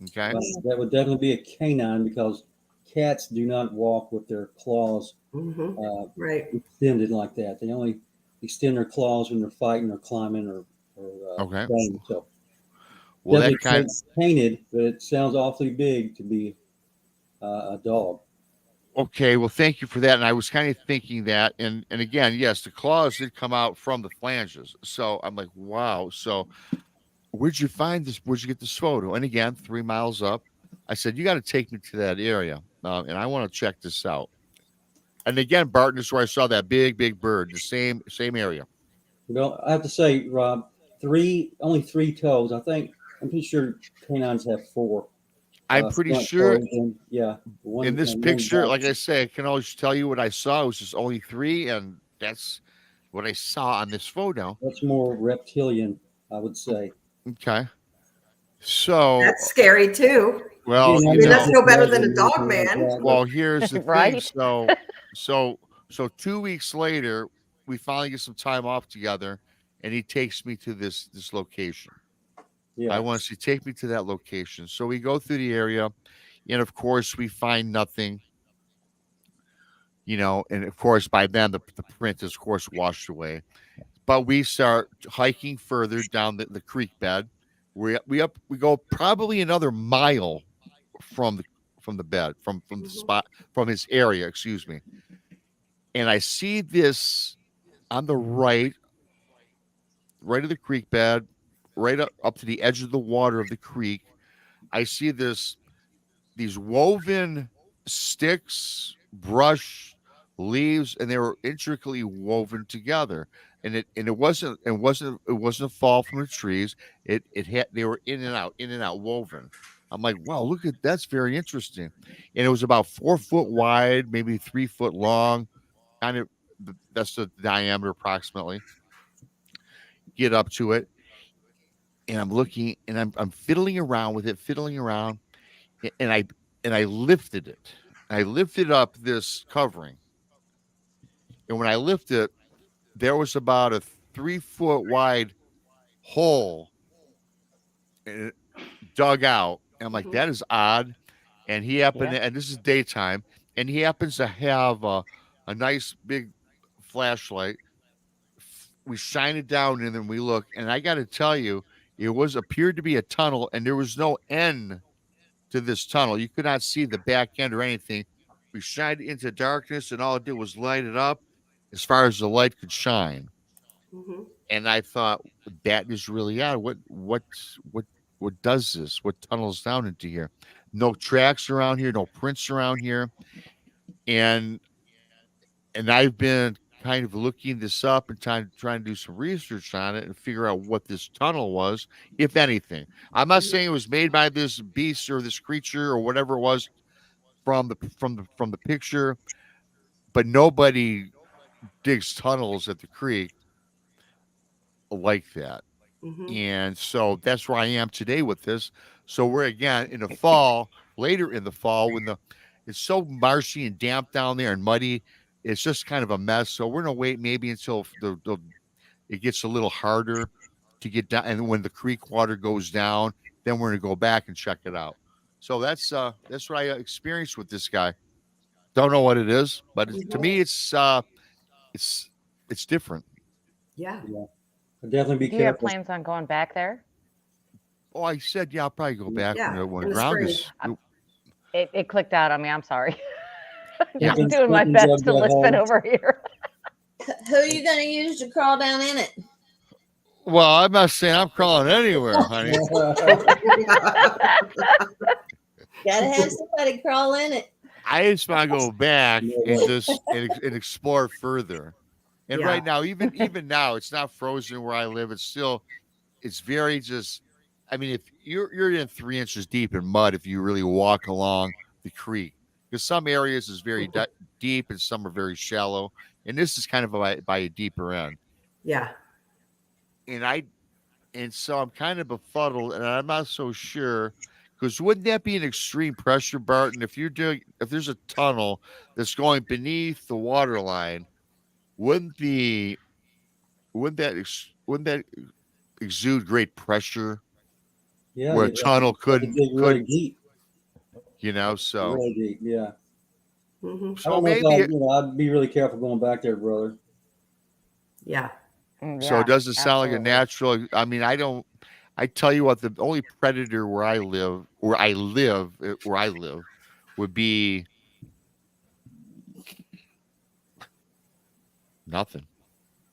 [SPEAKER 5] Okay.
[SPEAKER 7] That would definitely be a canine because cats do not walk with their claws
[SPEAKER 3] Right.
[SPEAKER 7] extended like that. They only extend their claws when they're fighting or climbing or
[SPEAKER 5] Okay.
[SPEAKER 7] playing. So
[SPEAKER 5] Well, that
[SPEAKER 7] definitely
[SPEAKER 5] kind
[SPEAKER 7] painted, but it sounds awfully big to be a dog.
[SPEAKER 5] Okay, well, thank you for that. And I was kind of thinking that, and again, yes, the claws did come out from the flanges. So I'm like, wow. So where'd you find this? Where'd you get this photo? And again, 3 miles up, I said, you got to take me to that area, and I want to check this out. And again, Barton is where I saw that big bird, the same area.
[SPEAKER 7] Well, I have to say, Rob, only 3 toes. I'm pretty sure canines have 4.
[SPEAKER 5] I'm pretty
[SPEAKER 7] front
[SPEAKER 5] sure
[SPEAKER 7] toes and,
[SPEAKER 5] in this
[SPEAKER 7] one
[SPEAKER 5] picture,
[SPEAKER 7] back.
[SPEAKER 5] like I say, I can always tell you what I saw. It was just only 3, and that's what I saw on this photo.
[SPEAKER 7] That's more reptilian, I would say.
[SPEAKER 5] Okay. So
[SPEAKER 3] That's scary too.
[SPEAKER 5] well,
[SPEAKER 7] Again,
[SPEAKER 3] I
[SPEAKER 7] I'm
[SPEAKER 3] mean,
[SPEAKER 7] not
[SPEAKER 3] that's no better than a
[SPEAKER 7] judging
[SPEAKER 3] dog
[SPEAKER 7] anything like
[SPEAKER 3] man.
[SPEAKER 7] that, but
[SPEAKER 5] Well, here's the
[SPEAKER 4] Right?
[SPEAKER 5] thing. So 2 weeks later, we finally get some time off together, and he takes me to this location.
[SPEAKER 7] yeah.
[SPEAKER 5] I want to take me to that location. So we go through the area, and of course we find nothing. And of course by then the print is of course washed away. But we start hiking further down the creek bed. We go probably another mile from the bed, from the spot, from his area, excuse me. And I see this on the right of the creek bed, right up to the edge of the water of the creek. I see these woven sticks, brush, leaves, and they were intricately woven together. And it wasn't a fall from the trees. It had they were in and out woven. I'm like, wow, look at that's very interesting. And it was about 4 foot wide, maybe 3 foot long, kind of that's the diameter approximately. Get up to it, and I'm looking, and I'm fiddling around with it, and I lifted it. I lifted up this covering, and when I lifted it, there was about a 3 foot wide hole dug out. And I'm like, that is odd. And he happened, and this is daytime, and he happens to have a nice big flashlight. We shine it down, and then we look, and I got to tell you, it appeared to be a tunnel, and there was no end to this tunnel. You could not see the back end or anything. We shined it into darkness, and all it did was light it up as far as the light could shine. And I thought, that is really odd. What does this? What tunnels down into here? No tracks around here, no prints around here. And I've been kind of looking this up and trying to do some research on it and figure out what this tunnel was, if anything. I'm not saying it was made by this beast or this creature or whatever it was from the picture, but nobody digs tunnels at the creek like that. And so that's where I am today with this. So we're again in the fall, later in the fall, when it's so marshy and damp down there and muddy. It's just kind of a mess. So we're gonna wait maybe until it gets a little harder to get down, and when the creek water goes down, then we're gonna go back and check it out. So that's what I experienced with this guy. Don't know what it is, but to me, it's different.
[SPEAKER 3] Yeah.
[SPEAKER 7] Definitely be
[SPEAKER 4] Do you have
[SPEAKER 7] careful.
[SPEAKER 4] plans on going back there?
[SPEAKER 5] Oh, I said, yeah, I'll probably go back
[SPEAKER 3] Yeah,
[SPEAKER 5] when
[SPEAKER 3] in
[SPEAKER 5] the
[SPEAKER 3] the
[SPEAKER 5] ground
[SPEAKER 3] spring.
[SPEAKER 5] is.
[SPEAKER 4] It clicked out on me. I'm sorry.
[SPEAKER 5] Yeah.
[SPEAKER 4] I'm doing my
[SPEAKER 7] Dickens
[SPEAKER 4] best
[SPEAKER 7] dug
[SPEAKER 4] to
[SPEAKER 7] that
[SPEAKER 4] listen
[SPEAKER 7] hole.
[SPEAKER 4] over here.
[SPEAKER 6] Who are you going to use to crawl down in it?
[SPEAKER 5] Well, I'm not saying I'm crawling anywhere, honey.
[SPEAKER 6] Got to have somebody crawl in it.
[SPEAKER 5] I just want to go back and just and explore further. And
[SPEAKER 3] Yeah.
[SPEAKER 5] right now, even now, it's not frozen where I live. It's very just. I mean, if you're in 3 inches deep in mud, if you really walk along the creek, because some areas is very deep and some are very shallow, and this is kind of by a deeper end.
[SPEAKER 3] Yeah.
[SPEAKER 5] And so I'm kind of befuddled, and I'm not so sure. Because wouldn't that be an extreme pressure, Barton? If there's a tunnel that's going beneath the water line, wouldn't that exude great pressure?
[SPEAKER 7] Yeah,
[SPEAKER 5] Where a tunnel
[SPEAKER 7] dig really deep.
[SPEAKER 5] So
[SPEAKER 7] Really deep, yeah.
[SPEAKER 3] Mm-hmm.
[SPEAKER 7] I
[SPEAKER 5] so
[SPEAKER 7] don't know if
[SPEAKER 5] maybe
[SPEAKER 7] I'd be really careful going back there, brother.
[SPEAKER 3] Yeah.
[SPEAKER 5] so it doesn't sound like a
[SPEAKER 4] absolutely.
[SPEAKER 5] natural. I mean, I tell you what, the only predator where I live would be nothing.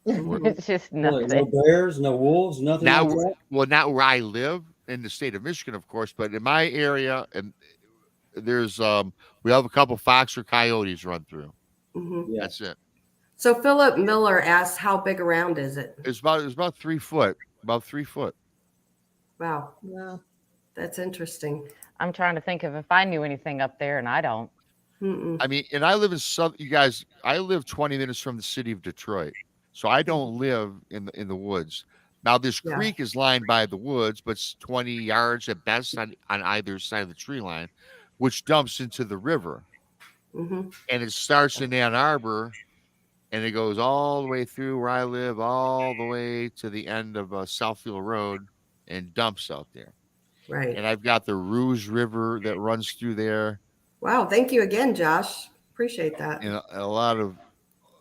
[SPEAKER 4] It's just
[SPEAKER 7] Really,
[SPEAKER 4] nothing.
[SPEAKER 7] no bears, no wolves, nothing like that.
[SPEAKER 5] Well, not where I live in the state of Michigan, of course, but in my area, and there's we have a couple fox or coyotes run through.
[SPEAKER 3] Mm-hmm.
[SPEAKER 7] Yeah.
[SPEAKER 5] That's it.
[SPEAKER 3] So Philip Miller asked, how big around is it?
[SPEAKER 5] It's about 3 foot. About 3 foot.
[SPEAKER 3] Wow.
[SPEAKER 6] Wow.
[SPEAKER 3] That's interesting.
[SPEAKER 4] I'm trying to think of if I knew anything up there, and I don't.
[SPEAKER 3] Mm-mm.
[SPEAKER 5] I mean, and I live in you guys. I live 20 minutes from the city of Detroit, so I don't live in the woods. Now this
[SPEAKER 3] Yeah.
[SPEAKER 5] creek is lined by the woods, but it's 20 yards at best on either side of the tree line, which dumps into the river,
[SPEAKER 3] Mm-hmm.
[SPEAKER 5] and it starts in Ann Arbor, and it goes all the way through where I live, all the way to the end of Southfield Road, and dumps out there.
[SPEAKER 3] Right.
[SPEAKER 5] And I've got the Rouge River that runs through there.
[SPEAKER 3] Wow. Thank you again, Josh. Appreciate that.
[SPEAKER 5] And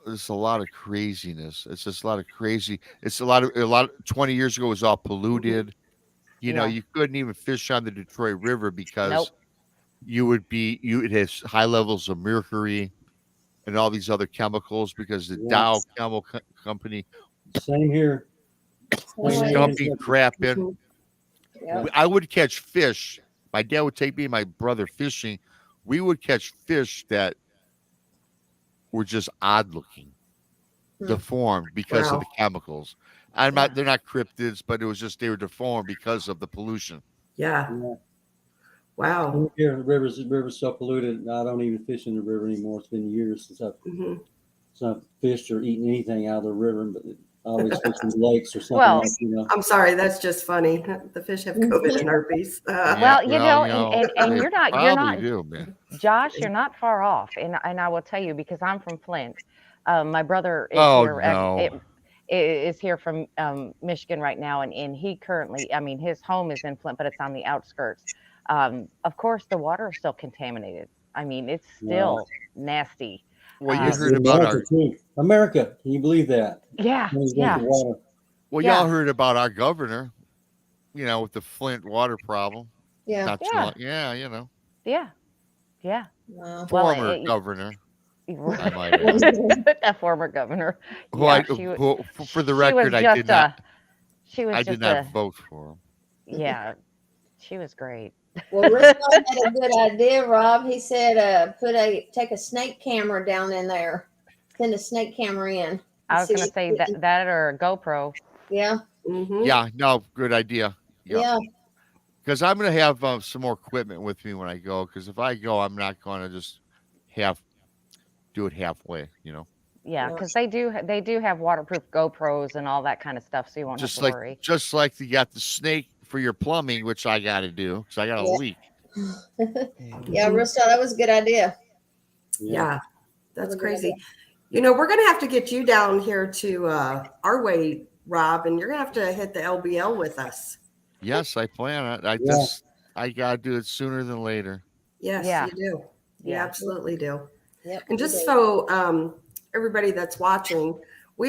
[SPEAKER 5] there's a lot of craziness. It's just a lot of crazy. It's a lot of 20 years ago it was all polluted. You know,
[SPEAKER 4] Yeah.
[SPEAKER 5] you couldn't even fish on the Detroit River because
[SPEAKER 4] Nope.
[SPEAKER 5] it has high levels of mercury and all these other chemicals because the
[SPEAKER 7] Yeah.
[SPEAKER 5] Dow Chemical Company
[SPEAKER 7] Same here.
[SPEAKER 5] was
[SPEAKER 6] Same
[SPEAKER 5] dumping crap in.
[SPEAKER 3] Mhm.
[SPEAKER 6] Yep.
[SPEAKER 5] I would catch fish. My dad would take me and my brother fishing. We would catch fish that were just odd looking,
[SPEAKER 6] Hmm.
[SPEAKER 5] deformed because of
[SPEAKER 3] Wow.
[SPEAKER 5] the chemicals. They're not cryptids, but it was just they were deformed because of the pollution.
[SPEAKER 3] Yeah.
[SPEAKER 7] Yeah.
[SPEAKER 3] Wow.
[SPEAKER 7] Here, the river's so polluted. I don't even fish in the river anymore. It's been years since
[SPEAKER 3] Mm-hmm.
[SPEAKER 7] I've fished or eaten anything out of the river, but I always fish in lakes or something
[SPEAKER 4] Well,
[SPEAKER 7] like.
[SPEAKER 3] I'm sorry. That's just funny. The fish have COVID and herpes.
[SPEAKER 4] Well, and
[SPEAKER 5] they
[SPEAKER 4] you're not,
[SPEAKER 5] probably do, man.
[SPEAKER 4] Josh, you're not far off. And I will tell you, because I'm from Flint. My brother is
[SPEAKER 5] Oh,
[SPEAKER 4] here.
[SPEAKER 5] no.
[SPEAKER 4] Is here from Michigan right now, and he currently, I mean, his home is in Flint, but it's on the outskirts. Of course, the water is still contaminated. I mean, it's still nasty.
[SPEAKER 5] Well, you
[SPEAKER 7] Yes,
[SPEAKER 5] heard about
[SPEAKER 7] America, too. America. Can you believe that?
[SPEAKER 4] Yeah,
[SPEAKER 7] When you drink
[SPEAKER 4] yeah,
[SPEAKER 7] the water.
[SPEAKER 5] Well,
[SPEAKER 4] Yeah.
[SPEAKER 5] y'all heard about our governor, with the Flint water problem.
[SPEAKER 6] Yeah.
[SPEAKER 5] Not too
[SPEAKER 4] Yeah.
[SPEAKER 5] long. Yeah,
[SPEAKER 4] yeah.
[SPEAKER 6] Wow.
[SPEAKER 4] Well,
[SPEAKER 5] former governor. I might add.
[SPEAKER 4] A former governor.
[SPEAKER 5] Who
[SPEAKER 4] Yeah,
[SPEAKER 5] who, for the
[SPEAKER 4] she
[SPEAKER 5] record,
[SPEAKER 4] was
[SPEAKER 5] I
[SPEAKER 4] just
[SPEAKER 5] did not.
[SPEAKER 4] She was
[SPEAKER 5] I
[SPEAKER 4] just
[SPEAKER 5] did not vote for him.
[SPEAKER 4] yeah. She was great.
[SPEAKER 6] Well, Rick had a good idea, Rob. He said, take a snake camera down in there. Send a snake camera in.
[SPEAKER 4] I was
[SPEAKER 6] See
[SPEAKER 4] going to
[SPEAKER 6] what
[SPEAKER 4] say
[SPEAKER 6] you
[SPEAKER 4] that
[SPEAKER 6] can-
[SPEAKER 4] that or a GoPro.
[SPEAKER 6] Yeah.
[SPEAKER 3] Mm-hmm.
[SPEAKER 5] Yeah, no, good idea.
[SPEAKER 6] Yeah.
[SPEAKER 5] Because I'm going to have some more equipment with me when I go. Because if I go, I'm not going to just do it halfway.
[SPEAKER 4] Yeah,
[SPEAKER 6] Yeah.
[SPEAKER 4] because they do have waterproof GoPros and all that kind of stuff, so you won't have to worry.
[SPEAKER 5] Just like you got the snake for your plumbing, which I got to do because I got a
[SPEAKER 6] Yeah.
[SPEAKER 5] leak.
[SPEAKER 6] Yeah, Rista, that was a good idea.
[SPEAKER 3] Yeah. That's
[SPEAKER 6] Good
[SPEAKER 3] crazy.
[SPEAKER 6] idea.
[SPEAKER 3] We're going to have to get you down here to our way, Rob, and you're going to have to hit the LBL with us.
[SPEAKER 5] Yes, I plan it. I got to do it sooner than later.
[SPEAKER 3] Yes,
[SPEAKER 4] Yeah.
[SPEAKER 3] you do. You
[SPEAKER 4] Yeah.
[SPEAKER 3] absolutely do.
[SPEAKER 6] Yep.
[SPEAKER 3] And just
[SPEAKER 6] you did.
[SPEAKER 3] so everybody that's watching, we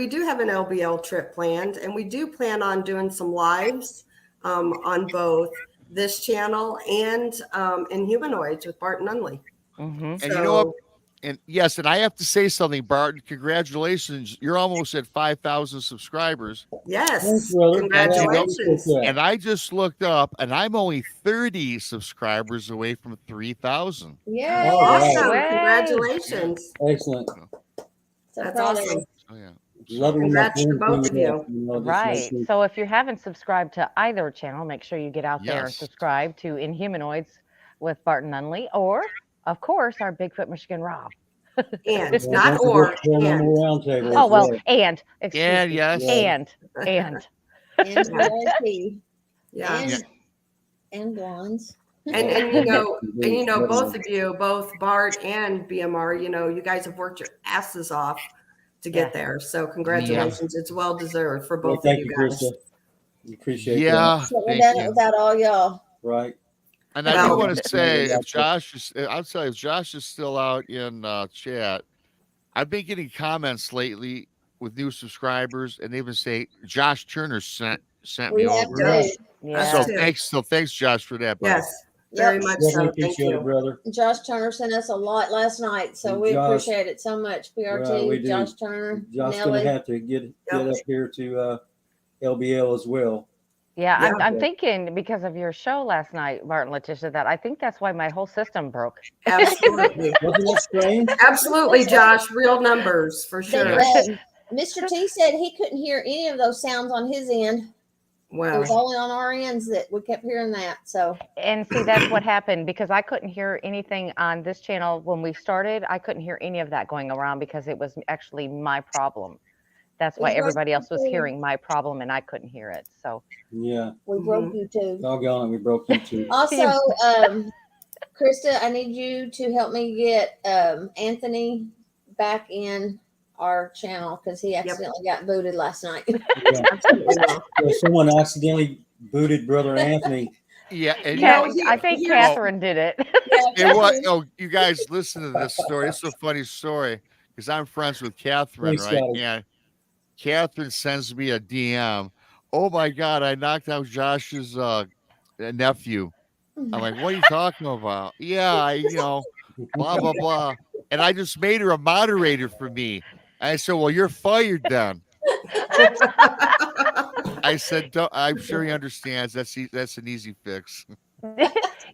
[SPEAKER 3] do have an LBL trip planned, and we do plan on doing some lives on both this channel and in Humanoids with Barton Nunnelly.
[SPEAKER 4] Mhm.
[SPEAKER 5] And you know what? And yes, and I have to say something, Barton. Congratulations. You're almost at 5,000 subscribers.
[SPEAKER 3] Yes,
[SPEAKER 7] Thanks, brother.
[SPEAKER 3] congratulations.
[SPEAKER 7] Yeah.
[SPEAKER 5] And I just looked up and I'm only 30 subscribers away from 3,000.
[SPEAKER 6] Yeah.
[SPEAKER 7] Oh, wow.
[SPEAKER 3] Awesome.
[SPEAKER 4] Way.
[SPEAKER 3] Congratulations.
[SPEAKER 7] Excellent.
[SPEAKER 6] So
[SPEAKER 3] That's
[SPEAKER 6] proud of
[SPEAKER 3] awesome.
[SPEAKER 6] you.
[SPEAKER 5] Oh, yeah.
[SPEAKER 7] Loving
[SPEAKER 3] Congrats to
[SPEAKER 7] my friends
[SPEAKER 3] both of
[SPEAKER 7] doing
[SPEAKER 3] you.
[SPEAKER 7] that, just
[SPEAKER 4] Right.
[SPEAKER 7] making-
[SPEAKER 4] So if you haven't subscribed to either channel, make sure you get out there and
[SPEAKER 5] Yes.
[SPEAKER 4] subscribe to Inhumanoids with Barton Nunnelly, or of course our Bigfoot Michigan Rob.
[SPEAKER 3] And
[SPEAKER 7] Yeah,
[SPEAKER 3] not
[SPEAKER 7] don't
[SPEAKER 3] or
[SPEAKER 7] forget Paranormal
[SPEAKER 3] and.
[SPEAKER 7] Roundtable
[SPEAKER 4] Oh
[SPEAKER 7] as
[SPEAKER 4] well,
[SPEAKER 7] well.
[SPEAKER 4] and excuse
[SPEAKER 5] And
[SPEAKER 4] me,
[SPEAKER 5] yes.
[SPEAKER 4] and
[SPEAKER 6] And VIP.
[SPEAKER 3] Yeah.
[SPEAKER 6] And blondes.
[SPEAKER 3] And you know, both of you, both Bart and BMR, you know, you guys have worked your asses off to get
[SPEAKER 4] Yes.
[SPEAKER 3] there. So congratulations. It's well deserved for
[SPEAKER 7] Well,
[SPEAKER 3] both
[SPEAKER 7] thank
[SPEAKER 3] of
[SPEAKER 7] you,
[SPEAKER 3] you guys.
[SPEAKER 7] Krista. We appreciate
[SPEAKER 5] Yeah.
[SPEAKER 6] So we've
[SPEAKER 5] Thank
[SPEAKER 6] done it
[SPEAKER 5] you.
[SPEAKER 6] without all y'all.
[SPEAKER 7] that. Right.
[SPEAKER 5] And I do
[SPEAKER 3] Well-
[SPEAKER 5] want to say, if Josh is, I'll tell you, if Josh is still out in chat, I've been getting comments lately with new subscribers, and they've been saying Josh Turner sent
[SPEAKER 6] We
[SPEAKER 5] me
[SPEAKER 6] have
[SPEAKER 5] over.
[SPEAKER 6] to.
[SPEAKER 4] Yeah.
[SPEAKER 5] So thanks, Josh, for that. buddy.
[SPEAKER 3] Yes, very
[SPEAKER 6] Yep.
[SPEAKER 3] much
[SPEAKER 7] Definitely
[SPEAKER 3] so. Thank
[SPEAKER 7] appreciate it,
[SPEAKER 3] you.
[SPEAKER 7] brother.
[SPEAKER 6] Josh Turner sent us a lot last night, so
[SPEAKER 7] And
[SPEAKER 6] we
[SPEAKER 7] Josh-
[SPEAKER 6] appreciate it so much. PRT,
[SPEAKER 7] Well, we do.
[SPEAKER 6] Josh Turner,
[SPEAKER 7] Josh's
[SPEAKER 6] Nelly.
[SPEAKER 7] gonna have to get
[SPEAKER 3] Yep.
[SPEAKER 7] up here to LBL as well.
[SPEAKER 4] Yeah, I'm,
[SPEAKER 3] Yeah.
[SPEAKER 4] I'm thinking because of your show last night, Martin Letitia, that I think that's why my whole system broke.
[SPEAKER 3] Absolutely.
[SPEAKER 7] Wasn't that strange?
[SPEAKER 3] Absolutely, Josh. Real numbers for
[SPEAKER 6] They,
[SPEAKER 3] sure.
[SPEAKER 6] Mr. T said he couldn't hear any of those sounds on his end. It
[SPEAKER 3] Wow.
[SPEAKER 6] was only on our ends that we kept hearing that. So
[SPEAKER 4] And see, that's what happened because I couldn't hear anything on this channel when we started. I couldn't hear any of that going around because it was actually my problem. That's why
[SPEAKER 6] We broke
[SPEAKER 4] everybody else was
[SPEAKER 6] too.
[SPEAKER 4] hearing my problem and I couldn't hear it. So
[SPEAKER 7] Yeah.
[SPEAKER 6] we broke you too.
[SPEAKER 7] Doggone it, we broke you too.
[SPEAKER 6] Also, Krista, I need you to help me get Anthony back in our channel because he accidentally got booted last night.
[SPEAKER 7] Yeah.
[SPEAKER 3] Absolutely.
[SPEAKER 7] So someone accidentally booted Brother Anthony.
[SPEAKER 5] Yeah, and
[SPEAKER 3] Yeah.
[SPEAKER 4] I think
[SPEAKER 3] here's-
[SPEAKER 4] Catherine did it.
[SPEAKER 5] it was. Oh, you guys listen to this story. It's a funny story because I'm friends with Catherine,
[SPEAKER 7] Thanks,
[SPEAKER 5] right?
[SPEAKER 7] Scotty.
[SPEAKER 5] And Catherine sends me a DM. Oh my God, I knocked out Josh's nephew. I'm like, what are you talking about? Yeah, blah, blah, blah. And I just made her a moderator for me. I said, well, you're fired then. I said, I'm sure he understands. That's an easy fix.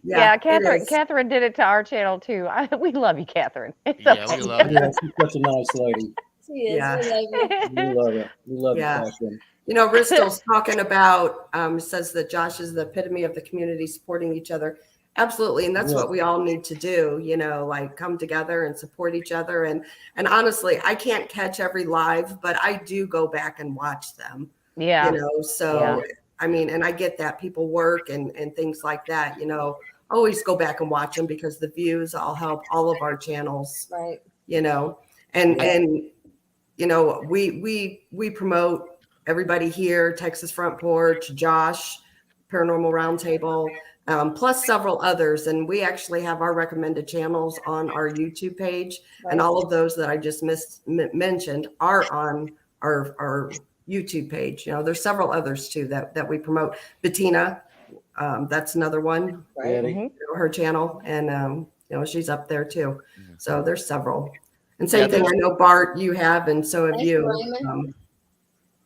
[SPEAKER 4] Yeah,
[SPEAKER 3] it
[SPEAKER 4] Catherine.
[SPEAKER 3] is.
[SPEAKER 4] Catherine did it to our channel too. We love you, Catherine. It's
[SPEAKER 5] Yeah,
[SPEAKER 4] okay.
[SPEAKER 5] we love
[SPEAKER 7] Yeah, she's such a nice lady.
[SPEAKER 6] She is.
[SPEAKER 3] Yeah.
[SPEAKER 6] We love you.
[SPEAKER 7] We love it. We love
[SPEAKER 3] Yeah.
[SPEAKER 7] you, Catherine.
[SPEAKER 3] You know, Ristel's talking about, says that Josh is the epitome of the community supporting each other. Absolutely. And that's
[SPEAKER 7] Yeah.
[SPEAKER 3] what we all need to do, you know, like come together and support each other. And honestly, I can't catch every live, but I do go back and watch them,
[SPEAKER 4] Yeah.
[SPEAKER 3] you know, so,
[SPEAKER 4] Yeah.
[SPEAKER 3] I mean, and I get that people work and things like that, you know, always go back and watch them because the views all help all of our channels,
[SPEAKER 6] Right.
[SPEAKER 3] you know, and,
[SPEAKER 7] Yeah.
[SPEAKER 3] you know, we promote everybody here, Texas Front Porch, Josh, Paranormal Roundtable, plus several others. And we actually have our recommended channels on our YouTube page. And all of those that I just mentioned are on our YouTube page. You know, there's several others too that we promote. Bettina, that's another one,
[SPEAKER 6] Right.
[SPEAKER 7] Daddy.
[SPEAKER 4] Mhm.
[SPEAKER 3] you know, her channel. And, you know, she's up there too.
[SPEAKER 5] Yeah.
[SPEAKER 3] So there's several. And same
[SPEAKER 5] Yeah,
[SPEAKER 3] thing, I
[SPEAKER 5] there's-
[SPEAKER 3] know Bart, you have, and so have
[SPEAKER 6] Thank you,
[SPEAKER 3] you.
[SPEAKER 6] Raymond.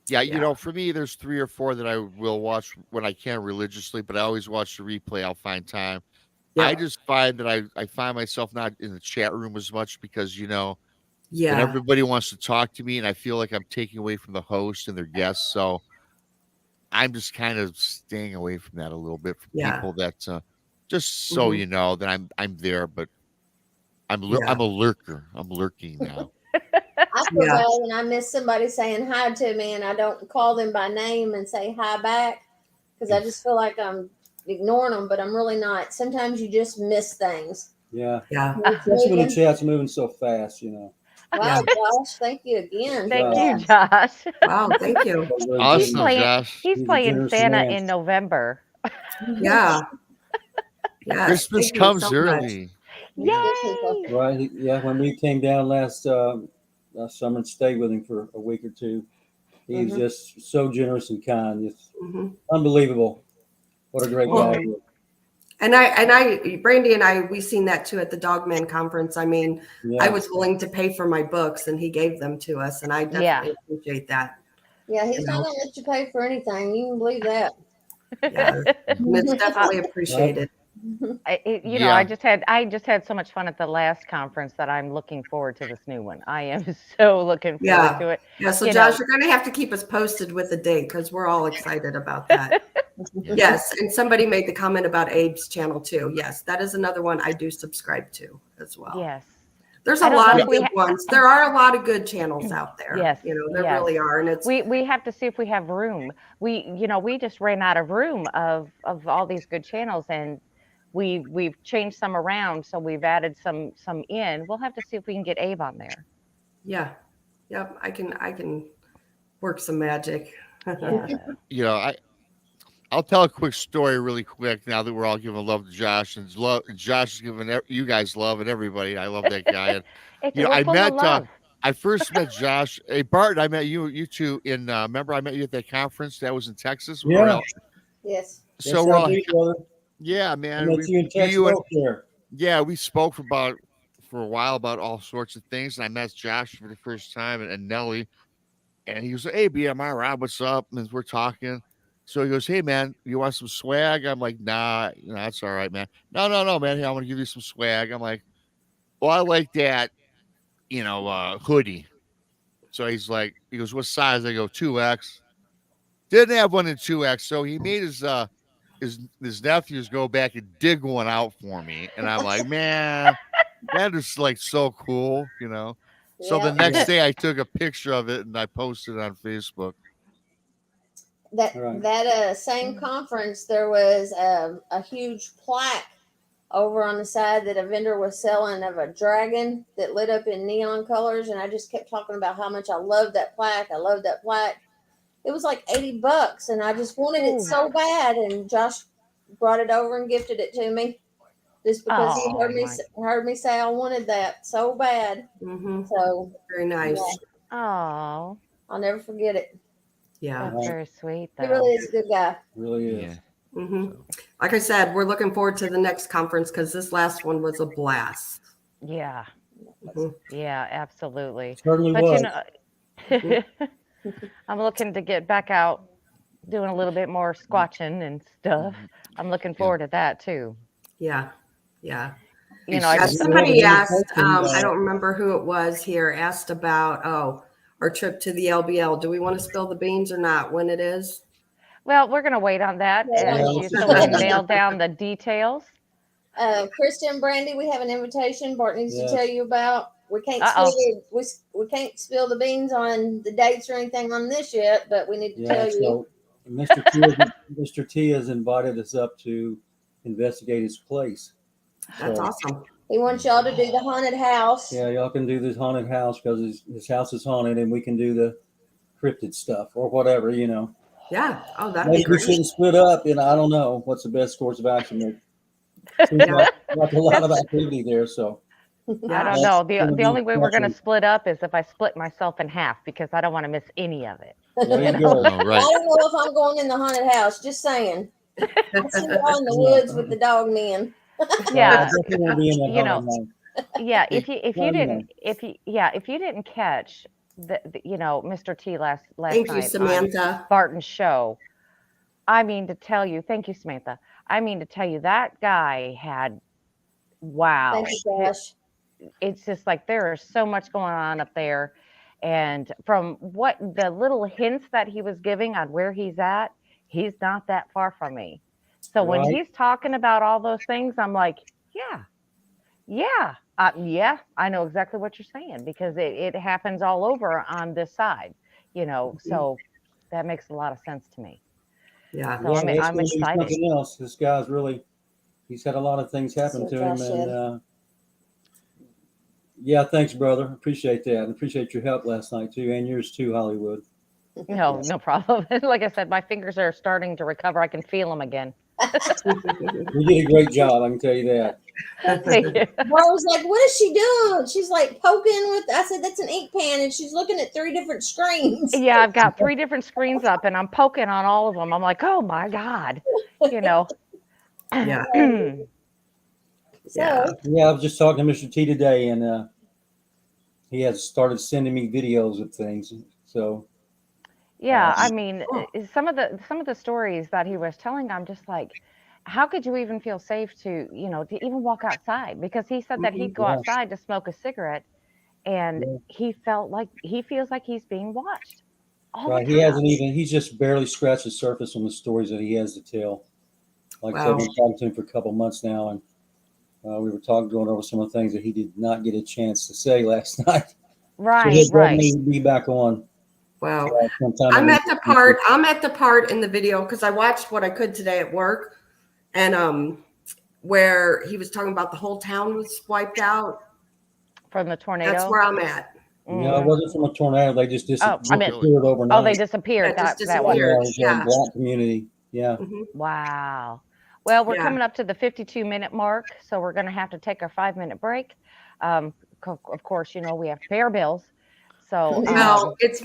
[SPEAKER 5] Yeah,
[SPEAKER 3] Yeah.
[SPEAKER 5] for me, there's 3 or 4 that I will watch when I can religiously, but I always watch the replay. I'll find time.
[SPEAKER 3] Yeah.
[SPEAKER 5] I just find that I find myself not in the chat room as much because, that
[SPEAKER 3] Yeah.
[SPEAKER 5] everybody wants to talk to me and I feel like I'm taking away from the host and their guests. So I'm just kind of staying away from that a little bit from
[SPEAKER 3] Yeah.
[SPEAKER 5] people that just so
[SPEAKER 3] Mhm.
[SPEAKER 5] you know that I'm there, but I'm
[SPEAKER 3] Yeah.
[SPEAKER 5] a lurker. I'm lurking now.
[SPEAKER 6] I feel
[SPEAKER 3] Yeah.
[SPEAKER 6] bad when I miss somebody saying hi to me and I don't call them by name and say hi back because I just feel like I'm ignoring them, but I'm really not. Sometimes you just miss things.
[SPEAKER 7] Yeah.
[SPEAKER 3] Yeah.
[SPEAKER 7] Especially when the chat's moving so fast,
[SPEAKER 6] Wow,
[SPEAKER 3] Yeah.
[SPEAKER 6] Josh, thank you again.
[SPEAKER 4] Thank
[SPEAKER 7] Yeah.
[SPEAKER 4] you, Josh.
[SPEAKER 3] Wow. Thank you.
[SPEAKER 5] Awesome,
[SPEAKER 4] playing-
[SPEAKER 5] Josh.
[SPEAKER 4] He's
[SPEAKER 7] He's a
[SPEAKER 4] playing
[SPEAKER 7] generous
[SPEAKER 4] Santa
[SPEAKER 7] man.
[SPEAKER 4] in November.
[SPEAKER 3] Yeah. Yes.
[SPEAKER 5] Christmas
[SPEAKER 3] Thank you
[SPEAKER 5] comes
[SPEAKER 3] so much.
[SPEAKER 5] early.
[SPEAKER 4] Yay!
[SPEAKER 7] Right. Yeah. When we came down last summer and stayed with him for a week or two, he was
[SPEAKER 3] Mhm.
[SPEAKER 7] just so generous and kind. It's
[SPEAKER 3] Mhm.
[SPEAKER 7] unbelievable. What a great
[SPEAKER 3] Well,
[SPEAKER 7] guy.
[SPEAKER 3] And Brandi and I, we seen that too at the Dogman conference. I mean,
[SPEAKER 7] Yeah.
[SPEAKER 3] I was willing to pay for my books and he gave them to us. And I definitely appreciate that.
[SPEAKER 6] Yeah, he's
[SPEAKER 3] You
[SPEAKER 6] not
[SPEAKER 3] know?
[SPEAKER 6] gonna let you pay for anything. You can believe that.
[SPEAKER 3] Yeah, it's definitely appreciated.
[SPEAKER 4] You know, I just had so much fun at the last conference that I'm looking forward to this new one. I am so looking forward to it.
[SPEAKER 3] Yeah. So
[SPEAKER 4] You
[SPEAKER 3] Josh,
[SPEAKER 4] know,
[SPEAKER 3] you're going to have to keep us posted with the date because we're all excited about that. Yes. And somebody made the comment about Abe's channel too. Yes. That is another one I do subscribe to as well.
[SPEAKER 4] yes.
[SPEAKER 3] There's
[SPEAKER 4] I
[SPEAKER 3] a
[SPEAKER 4] don't
[SPEAKER 3] lot
[SPEAKER 4] know
[SPEAKER 3] of
[SPEAKER 4] if we
[SPEAKER 3] good ones. There are a lot of good channels out there.
[SPEAKER 4] Yes,
[SPEAKER 3] You know, there
[SPEAKER 4] yes.
[SPEAKER 3] really are. And it's,
[SPEAKER 4] We have to see if we have room. We just ran out of room of all these good channels, and we've changed some around, so we've added some in. We'll have to see if we can get Abe on there.
[SPEAKER 3] yeah. Yep. I can work some magic.
[SPEAKER 4] Yeah.
[SPEAKER 5] You know, I'll tell a quick story really quick now that we're all giving love to Josh, and Josh is giving you guys love and everybody. I love that guy. And you know, I first met Josh. Hey, Barton, I met you two in. Remember, I met you at that conference that was in Texas.
[SPEAKER 7] Yeah.
[SPEAKER 6] Yes.
[SPEAKER 5] So
[SPEAKER 7] Yes,
[SPEAKER 5] we're
[SPEAKER 7] I
[SPEAKER 5] all,
[SPEAKER 7] do, brother.
[SPEAKER 5] yeah,
[SPEAKER 7] I
[SPEAKER 5] man.
[SPEAKER 7] met you in Texas there.
[SPEAKER 5] Yeah, we spoke for a while about all sorts of things, and I met Josh for the first time and Nelly, and he was like, "Hey, BMI Rob, what's up?" And we're talking. So he goes, "Hey, man, you want some swag?" I'm like, "Nah, that's all right, man." No, man. Hey, I want to give you some swag. I'm like, "Well, I like that, hoodie." So he goes, "What size?" I go, 2X. Didn't have one in 2X. So he made his nephews go back and dig one out for me. And I'm like, man, that is like so cool, you know? So the next day I took a picture of it and I posted it on Facebook.
[SPEAKER 6] That same conference, there was a huge plaque over on the side that a vendor was selling of a dragon that lit up in neon colors, and I just kept talking about how much I loved that plaque. I love that plaque. It was like $80, and I just wanted it so bad. And Josh brought it over and gifted it to me, just because he heard me say I wanted that so bad.
[SPEAKER 3] Mm-hmm.
[SPEAKER 6] So
[SPEAKER 3] very nice.
[SPEAKER 4] Oh,
[SPEAKER 6] I'll never forget it.
[SPEAKER 3] Yeah,
[SPEAKER 4] that's very sweet. Though.
[SPEAKER 6] He really is a good guy.
[SPEAKER 7] Really is.
[SPEAKER 5] Yeah.
[SPEAKER 3] Mm-hmm. Like I said, we're looking forward to the next conference because this last one was a blast.
[SPEAKER 4] Yeah.
[SPEAKER 3] Mm-hmm.
[SPEAKER 4] Yeah, absolutely.
[SPEAKER 7] Certainly
[SPEAKER 4] But
[SPEAKER 7] was.
[SPEAKER 4] you know, I'm looking to get back out doing a little bit more squatching and stuff. I'm looking forward to that too.
[SPEAKER 3] Yeah.
[SPEAKER 4] You know,
[SPEAKER 3] somebody asked, I don't remember who it was here, asked about our trip to the LBL. Do we want to spill the beans or not when it is?
[SPEAKER 4] Well, we're going to wait on that so we can nail down the details.
[SPEAKER 6] Krista and Brandi, we have an invitation Barton needs to tell you about. We can't we can't spill the beans on the dates or anything on this yet, but we need to tell you.
[SPEAKER 7] Mr. T has invited us up to investigate his place.
[SPEAKER 3] That's awesome.
[SPEAKER 6] He wants y'all to do the haunted house.
[SPEAKER 7] Yeah, y'all can do this haunted house because his house is haunted, and we can do the cryptid stuff or whatever, you know.
[SPEAKER 3] Yeah. Oh, that'd
[SPEAKER 7] Maybe
[SPEAKER 3] be great.
[SPEAKER 7] we shouldn't split up, and I don't know what's the best course of action. Seems like a lot of activity there, so.
[SPEAKER 4] I don't know. The only way we're going to split up is if I split myself in half because I don't want to miss any of it.
[SPEAKER 7] There you go.
[SPEAKER 6] I don't know if I'm going in the haunted house. Just saying. I see y'all in the woods with the Dogman.
[SPEAKER 4] Yeah, you know. Yeah, if you didn't catch the Mr. T last
[SPEAKER 3] Thank
[SPEAKER 4] night
[SPEAKER 3] you, Samantha.
[SPEAKER 4] on Barton's show, I mean to tell you, thank you, Samantha. I mean to tell you that guy had wow.
[SPEAKER 6] Thank you, Josh.
[SPEAKER 4] It's just like there is so much going on up there, and from what the little hints that he was giving on where he's at, he's not that far from me. So when he's talking about all those things, I'm like, yeah, I know exactly what you're saying because it happens all over on this side, you know. So that makes a lot of sense to me.
[SPEAKER 3] Yeah,
[SPEAKER 4] so I'm excited.
[SPEAKER 7] Something else. This guy's he's had a lot of things happen to him, and yeah, thanks, brother. Appreciate that, and appreciate your help last night too, and yours too, Hollywood.
[SPEAKER 4] No problem. Like I said, my fingers are starting to recover. I can feel them again.
[SPEAKER 7] You did a great job, I can tell you that.
[SPEAKER 4] Thank you.
[SPEAKER 6] Bar was like, "What is she doing?" She's like poking with. I said, "That's an ink pen," and she's looking at 3 different screens.
[SPEAKER 4] Yeah, I've got 3 different screens up and I'm poking on all of them. I'm like, oh my God, you know.
[SPEAKER 3] Yeah.
[SPEAKER 6] So
[SPEAKER 7] Yeah, I was just talking to Mr. T today, and he has started sending me videos of things. So
[SPEAKER 4] Yeah, I mean,
[SPEAKER 3] Oh.
[SPEAKER 4] some of the stories that he was telling, I'm just like, how could you even feel safe to, to even walk outside? Because he said that he'd go
[SPEAKER 7] yeah,
[SPEAKER 4] outside to smoke a cigarette and
[SPEAKER 7] yeah.
[SPEAKER 4] he feels like he's being watched all the
[SPEAKER 7] Right. He hasn't
[SPEAKER 4] time.
[SPEAKER 7] even. He's just barely scratched the surface on the stories that he has to tell. Like I said, I've
[SPEAKER 3] Wow.
[SPEAKER 7] been talking to him for a couple months now, and we were going over some of the things that he did not get a chance to say last night. So
[SPEAKER 4] Right,
[SPEAKER 7] he'll
[SPEAKER 4] right.
[SPEAKER 7] definitely be back on
[SPEAKER 3] Wow.
[SPEAKER 7] sometime.
[SPEAKER 3] I'm
[SPEAKER 7] in
[SPEAKER 3] at the part. I'm at the part in the video because I watched what I could today at work, and where he was talking about the whole town was wiped out.
[SPEAKER 4] From the
[SPEAKER 3] That's
[SPEAKER 4] tornado.
[SPEAKER 3] where I'm at.
[SPEAKER 7] No, it wasn't from a tornado. They just
[SPEAKER 4] Oh, I meant,
[SPEAKER 7] disappeared overnight.
[SPEAKER 4] oh, they disappeared.
[SPEAKER 3] That just
[SPEAKER 4] That one.
[SPEAKER 3] disappeared.
[SPEAKER 7] Yeah, it was a
[SPEAKER 3] Yeah.
[SPEAKER 7] black community. Yeah.
[SPEAKER 3] Mhm.
[SPEAKER 4] Wow. Well, we're
[SPEAKER 3] Yeah.
[SPEAKER 4] coming up to the 52-minute mark, so we're going to have to take our 5-minute break. Of course, we have to pay our bills. So,
[SPEAKER 3] Well, it's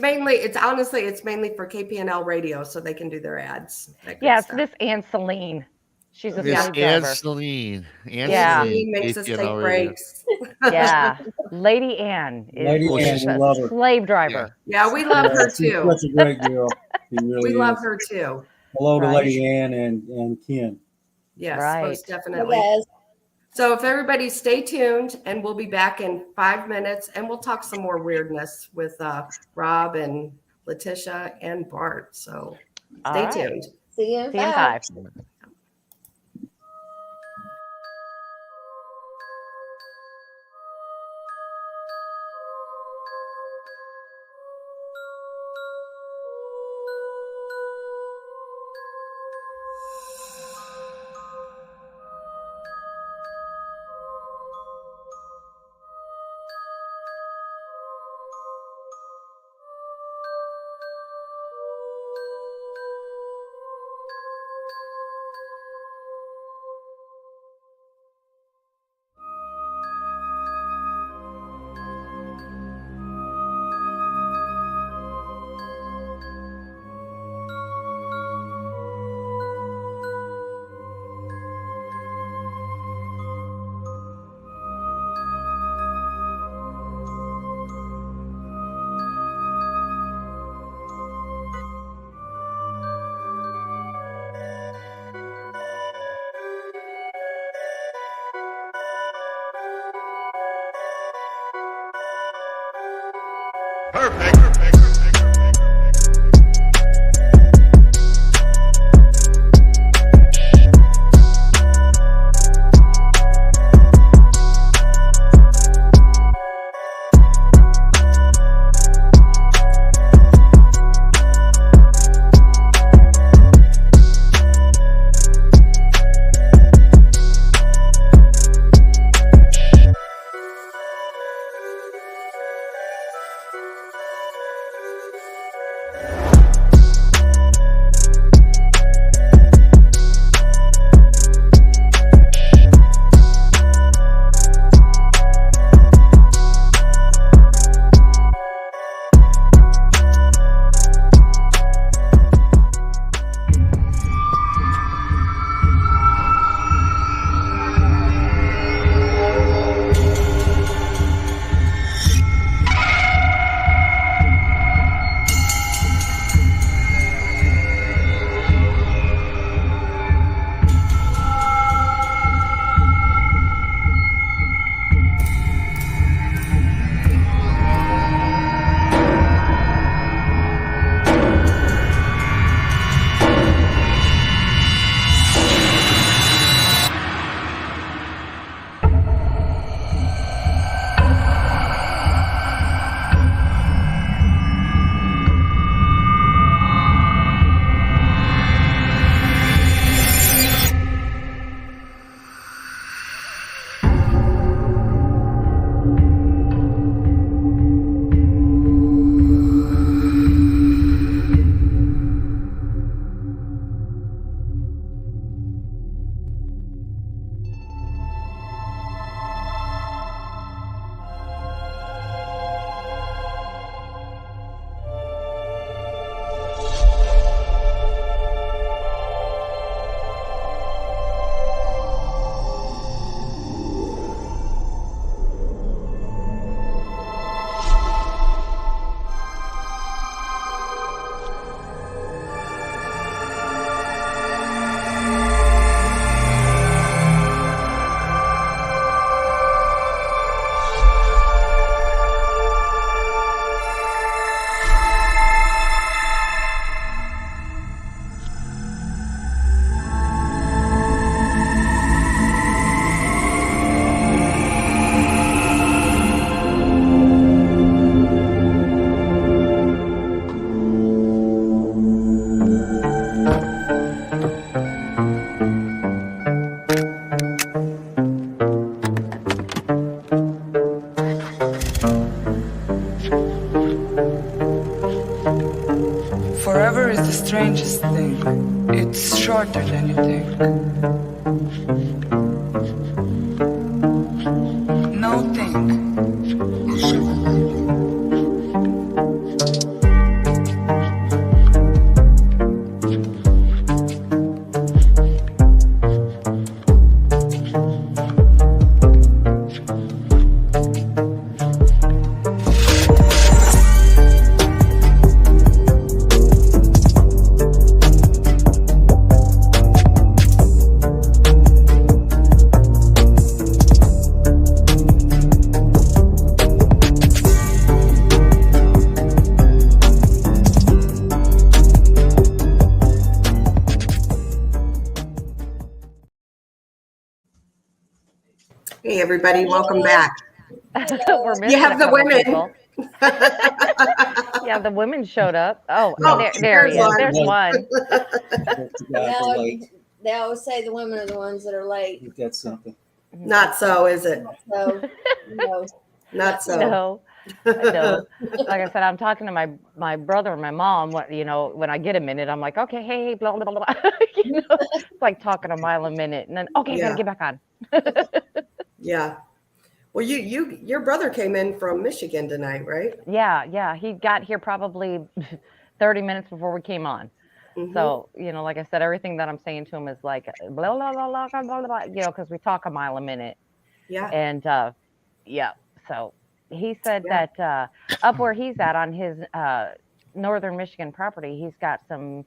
[SPEAKER 3] honestly, it's mainly for KPNL Radio so they can do their ads. That good
[SPEAKER 4] yes,
[SPEAKER 3] stuff.
[SPEAKER 4] Miss Anne Selene. She's a
[SPEAKER 5] Miss
[SPEAKER 4] slave
[SPEAKER 5] Ann
[SPEAKER 4] driver.
[SPEAKER 5] Selene. Ann
[SPEAKER 4] Yeah.
[SPEAKER 5] Selene,
[SPEAKER 3] He makes us
[SPEAKER 5] KPNL
[SPEAKER 3] take
[SPEAKER 5] Radio.
[SPEAKER 3] breaks.
[SPEAKER 4] Yeah. Lady Anne
[SPEAKER 7] Lady
[SPEAKER 4] is
[SPEAKER 7] Ann, we
[SPEAKER 4] a
[SPEAKER 7] love her.
[SPEAKER 4] slave driver.
[SPEAKER 3] Yeah, we love her
[SPEAKER 7] She's
[SPEAKER 3] too.
[SPEAKER 7] such a great girl. She really
[SPEAKER 3] We love
[SPEAKER 7] is.
[SPEAKER 3] her too.
[SPEAKER 7] Hello to
[SPEAKER 4] Right.
[SPEAKER 7] Lady Ann and Ken.
[SPEAKER 3] Yes,
[SPEAKER 4] Right.
[SPEAKER 3] most
[SPEAKER 6] Hey,
[SPEAKER 3] definitely.
[SPEAKER 6] guys.
[SPEAKER 3] So if everybody stay tuned, and we'll be back in 5 minutes, and we'll talk some more weirdness with Rob and Letitia and Bart. So
[SPEAKER 4] All
[SPEAKER 3] stay
[SPEAKER 4] right.
[SPEAKER 3] tuned.
[SPEAKER 6] See you in
[SPEAKER 4] See you in
[SPEAKER 6] 5.
[SPEAKER 4] 5.
[SPEAKER 8] Forever is the strangest thing. It's shorter than you think. No think.
[SPEAKER 3] Hey, everybody, welcome back.
[SPEAKER 4] We're missing
[SPEAKER 3] You have
[SPEAKER 4] a
[SPEAKER 3] the
[SPEAKER 4] couple
[SPEAKER 3] women.
[SPEAKER 4] people. Yeah, the women showed up. Oh,
[SPEAKER 3] Oh,
[SPEAKER 4] there he is.
[SPEAKER 3] one.
[SPEAKER 4] There's one.
[SPEAKER 6] They always say the women are the ones that are late.
[SPEAKER 7] That's something.
[SPEAKER 3] Not so, is it?
[SPEAKER 6] So, no.
[SPEAKER 3] Not so.
[SPEAKER 4] No, no. Like I said, I'm talking to my brother and my mom. When I get a minute, I'm like, okay, hey, blah blah blah. It's like talking a mile a minute, and then okay,
[SPEAKER 3] Yeah.
[SPEAKER 4] gotta get back on.
[SPEAKER 3] Yeah. Well, your brother came in from Michigan tonight, right?
[SPEAKER 4] Yeah. He got here probably 30 minutes before we came on.
[SPEAKER 3] Mhm.
[SPEAKER 4] So, like I said, everything that I'm saying to him is like blah blah blah blah blah blah, blah, because we talk a mile a minute.
[SPEAKER 3] Yeah.
[SPEAKER 4] And yeah, so he said
[SPEAKER 3] Yeah.
[SPEAKER 4] that up where he's at on his northern Michigan property, he's got some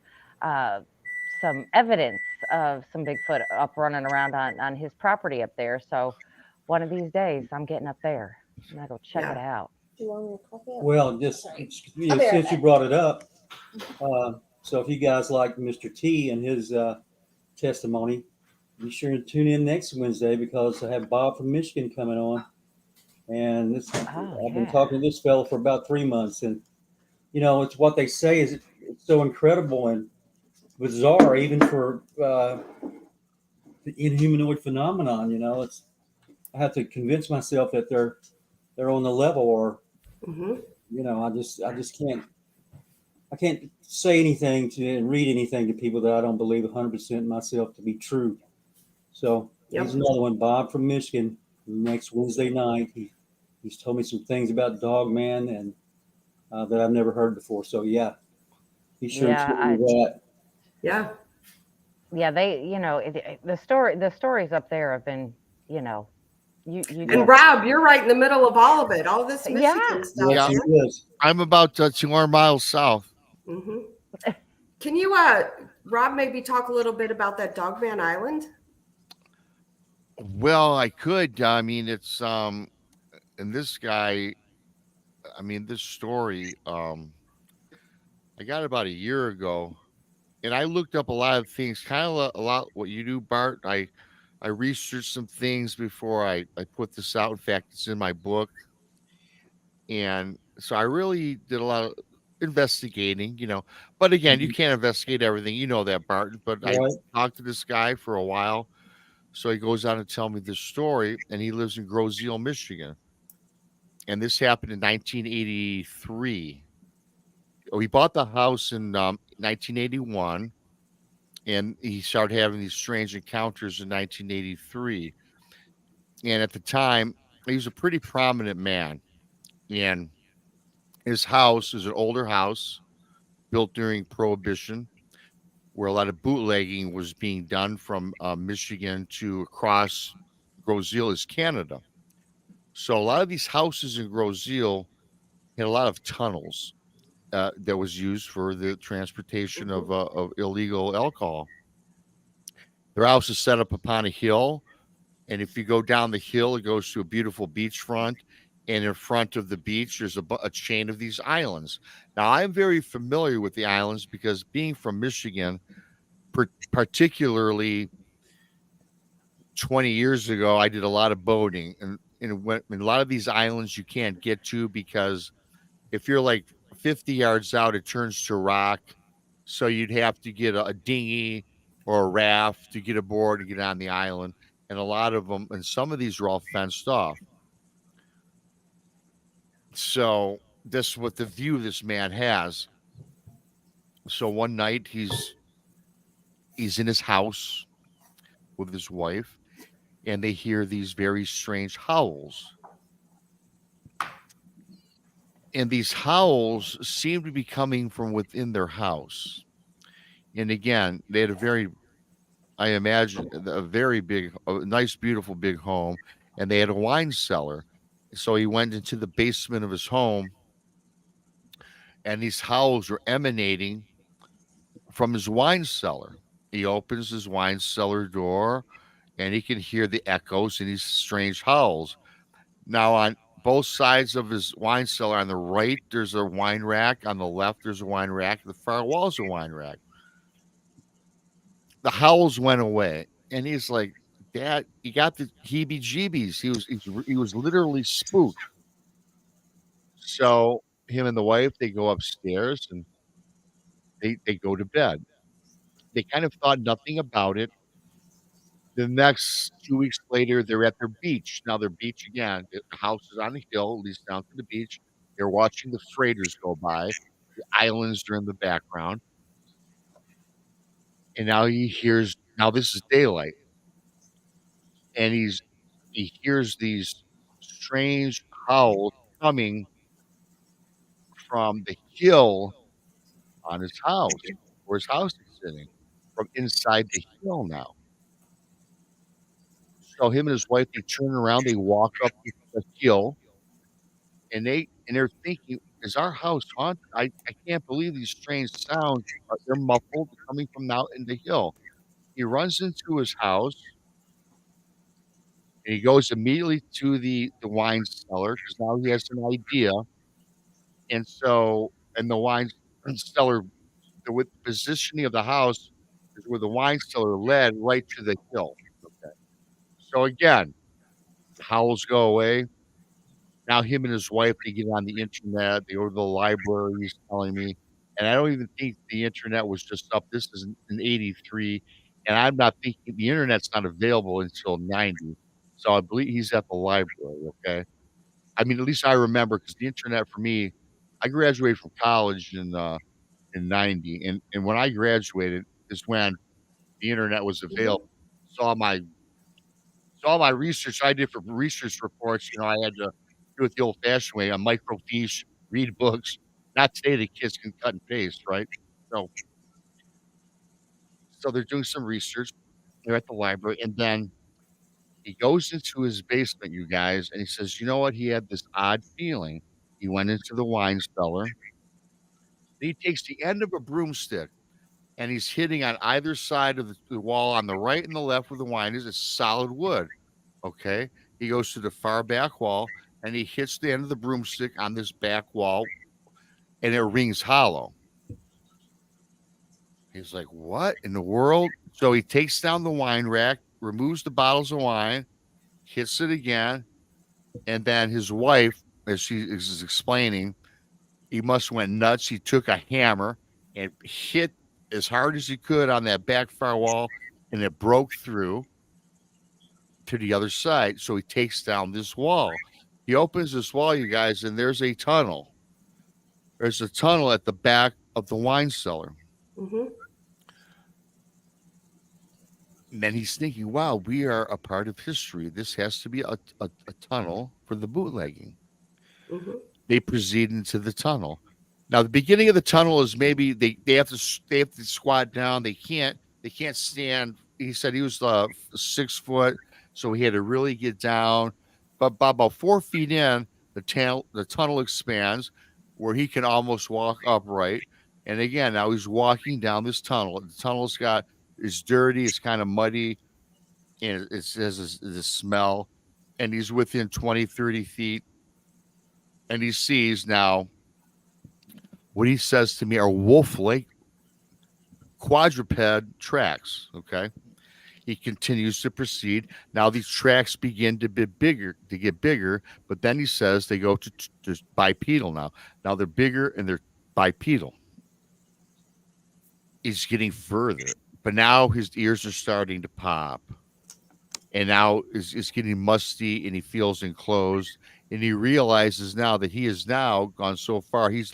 [SPEAKER 4] evidence of some Bigfoot up running around on his property up there. So one of these days I'm getting up there and I go check it out.
[SPEAKER 6] Do you want me to copy it?
[SPEAKER 7] Well, just
[SPEAKER 6] Sorry.
[SPEAKER 7] since you brought it up, so if you guys like Mr. T and his testimony, be sure to tune in next Wednesday because I have Bob from Michigan coming on. And I've been talking to this fellow for about 3 months, and it's what they say is it's so incredible and bizarre, even for the inhumanoid phenomenon. It's I have to convince myself that they're on the level, or
[SPEAKER 3] Mhm.
[SPEAKER 7] I just can't say anything to and read anything to people that I don't believe 100% myself to be true. So here's another one, Bob from Michigan, next Wednesday night. He's told me some things about Dogman and that I've never heard before. So yeah, be sure to do that.
[SPEAKER 3] Yeah.
[SPEAKER 4] Yeah, they, the stories up there have been,
[SPEAKER 3] And Rob, you're right in the middle of all of it, all this Michigan stuff.
[SPEAKER 5] Yeah, I'm about 200 miles south.
[SPEAKER 3] Mm-hmm. Can you, Rob, maybe talk a little bit about that Dogman Island?
[SPEAKER 5] Well, I could. I mean, it's and this guy. I mean, this story. I got it about a year ago, and I looked up a lot of things, kind of a lot what you do, Bart. I researched some things before I put this out. In fact, it's in my book, and so I really did a lot of investigating. But again, you can't investigate everything. You know that, Barton. But I talked to this guy for a while. So he goes on to tell me this story, and he lives in Groseal, Michigan. And this happened in 1983. He bought the house in 1981, and he started having these strange encounters in 1983. And at the time, he was a pretty prominent man. And his house is an older house built during Prohibition, where a lot of bootlegging was being done from Michigan to across Groseal is Canada. So a lot of these houses in Groseal had a lot of tunnels that was used for the transportation of illegal alcohol. Their house is set up upon a hill, and if you go down the hill, it goes to a beautiful beachfront. And in front of the beach, there's a chain of these islands. Now, I'm very familiar with the islands because being from Michigan, particularly 20 years ago, I did a lot of boating, and a lot of these islands you can't get to because if you're like 50 yards out, it turns to rock. So you'd have to get a dinghy or a raft to get aboard and get on the island. And a lot of them, and some of these are all fenced off. So this is what the view this man has. So one night he's in his house with his wife, and they hear these very strange howls. And these howls seem to be coming from within their house. And again, they had a very, I imagine, a very big, a nice, beautiful big home, and they had a wine cellar. So he went into the basement of his home, and these howls were emanating from his wine cellar. He opens his wine cellar door, and he can hear the echoes and these strange howls. Now, on both sides of his wine cellar, on the right, there's a wine rack. On the left, there's a wine rack. The far wall's a wine rack. The howls went away, and he's like, "Dad, he got the heebie-jeebies. He was literally spooked." So him and the wife, they go upstairs and they go to bed. They kind of thought nothing about it. The next 2 weeks later, they're at their beach. Now their beach again, the house is on a hill, leads down to the beach. They're watching the freighters go by. The islands are in the background. And now he hears, now this is daylight, and he hears these strange howls coming from the hill on his house, where his house is sitting, from inside the hill now. So him and his wife, they turn around, they walk up the hill, and they're thinking, "Is our house haunted? I can't believe these strange sounds. They're muffled, coming from out in the hill." He runs into his house, and he goes immediately to the wine cellar because now he has an idea. And so, and the wine cellar, with the positioning of the house is where the wine cellar led right to the hill. Okay. So again, the howls go away. Now him and his wife, they get on the internet, they go to the library, he's telling me, and I don't even think the internet was just up. This is in '83, and I'm not thinking the internet's not available until '90. So I believe he's at the library, okay? I mean, at least I remember because the internet for me, I graduated from college in '90, and when I graduated is when the internet was available. So all my research I did for research reports, I had to do it the old-fashioned way, on microfiche, read books. Not today, the kids can cut and paste, right? So so they're doing some research. They're at the library, and then he goes into his basement, you guys, and he says, "You know what?" He had this odd feeling. He went into the wine cellar. He takes the end of a broomstick, and he's hitting on either side of the wall on the right and the left where the wine is. It's solid wood. Okay. He goes to the far back wall and he hits the end of the broomstick on this back wall and it rings hollow. He's like, "What in the world?" So he takes down the wine rack, removes the bottles of wine, hits it again. And then his wife, as she is explaining, he must have went nuts. He took a hammer and hit as hard as he could on that back far wall and it broke through to the other side. So he takes down this wall. He opens this wall, you guys, and there's a tunnel. There's a tunnel at the back of the wine cellar.
[SPEAKER 3] Mm-hmm.
[SPEAKER 5] And then he's thinking, wow, we are a part of history. This has to be a tunnel for the bootlegging.
[SPEAKER 3] Mm-hmm.
[SPEAKER 5] They proceed into the tunnel. Now, the beginning of the tunnel is maybe they have to squat down. They can't stand. He said he was 6 foot, so he had to really get down. But about 4 feet in, the tunnel expands where he can almost walk upright. And again, now he's walking down this tunnel. The tunnel's it's dirty, it's kind of muddy, and it says the smell. And he's within 20, 30 feet. And he sees now what he says to me are wolf-like quadruped tracks. Okay. He continues to proceed. Now these tracks begin to get bigger, but then he says they go to bipedal now. Now they're bigger and they're bipedal. He's getting further, but now his ears are starting to pop. And now it's getting musty and he feels enclosed. And he realizes now that he has now gone so far, he's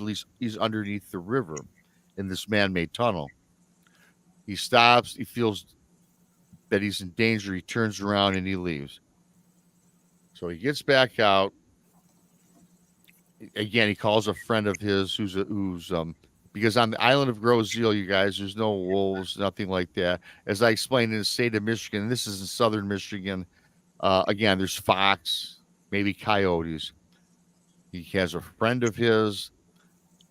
[SPEAKER 5] underneath the river. in this man-made tunnel. He stops. He feels that he's in danger. He turns around and he leaves. So he gets back out. Again, he calls a friend of his who's because on the island of Grosjean, you guys, there's no wolves, nothing like that. As I explained, in the state of Michigan, this is in southern Michigan. Again, there's fox, maybe coyotes. He has a friend of his,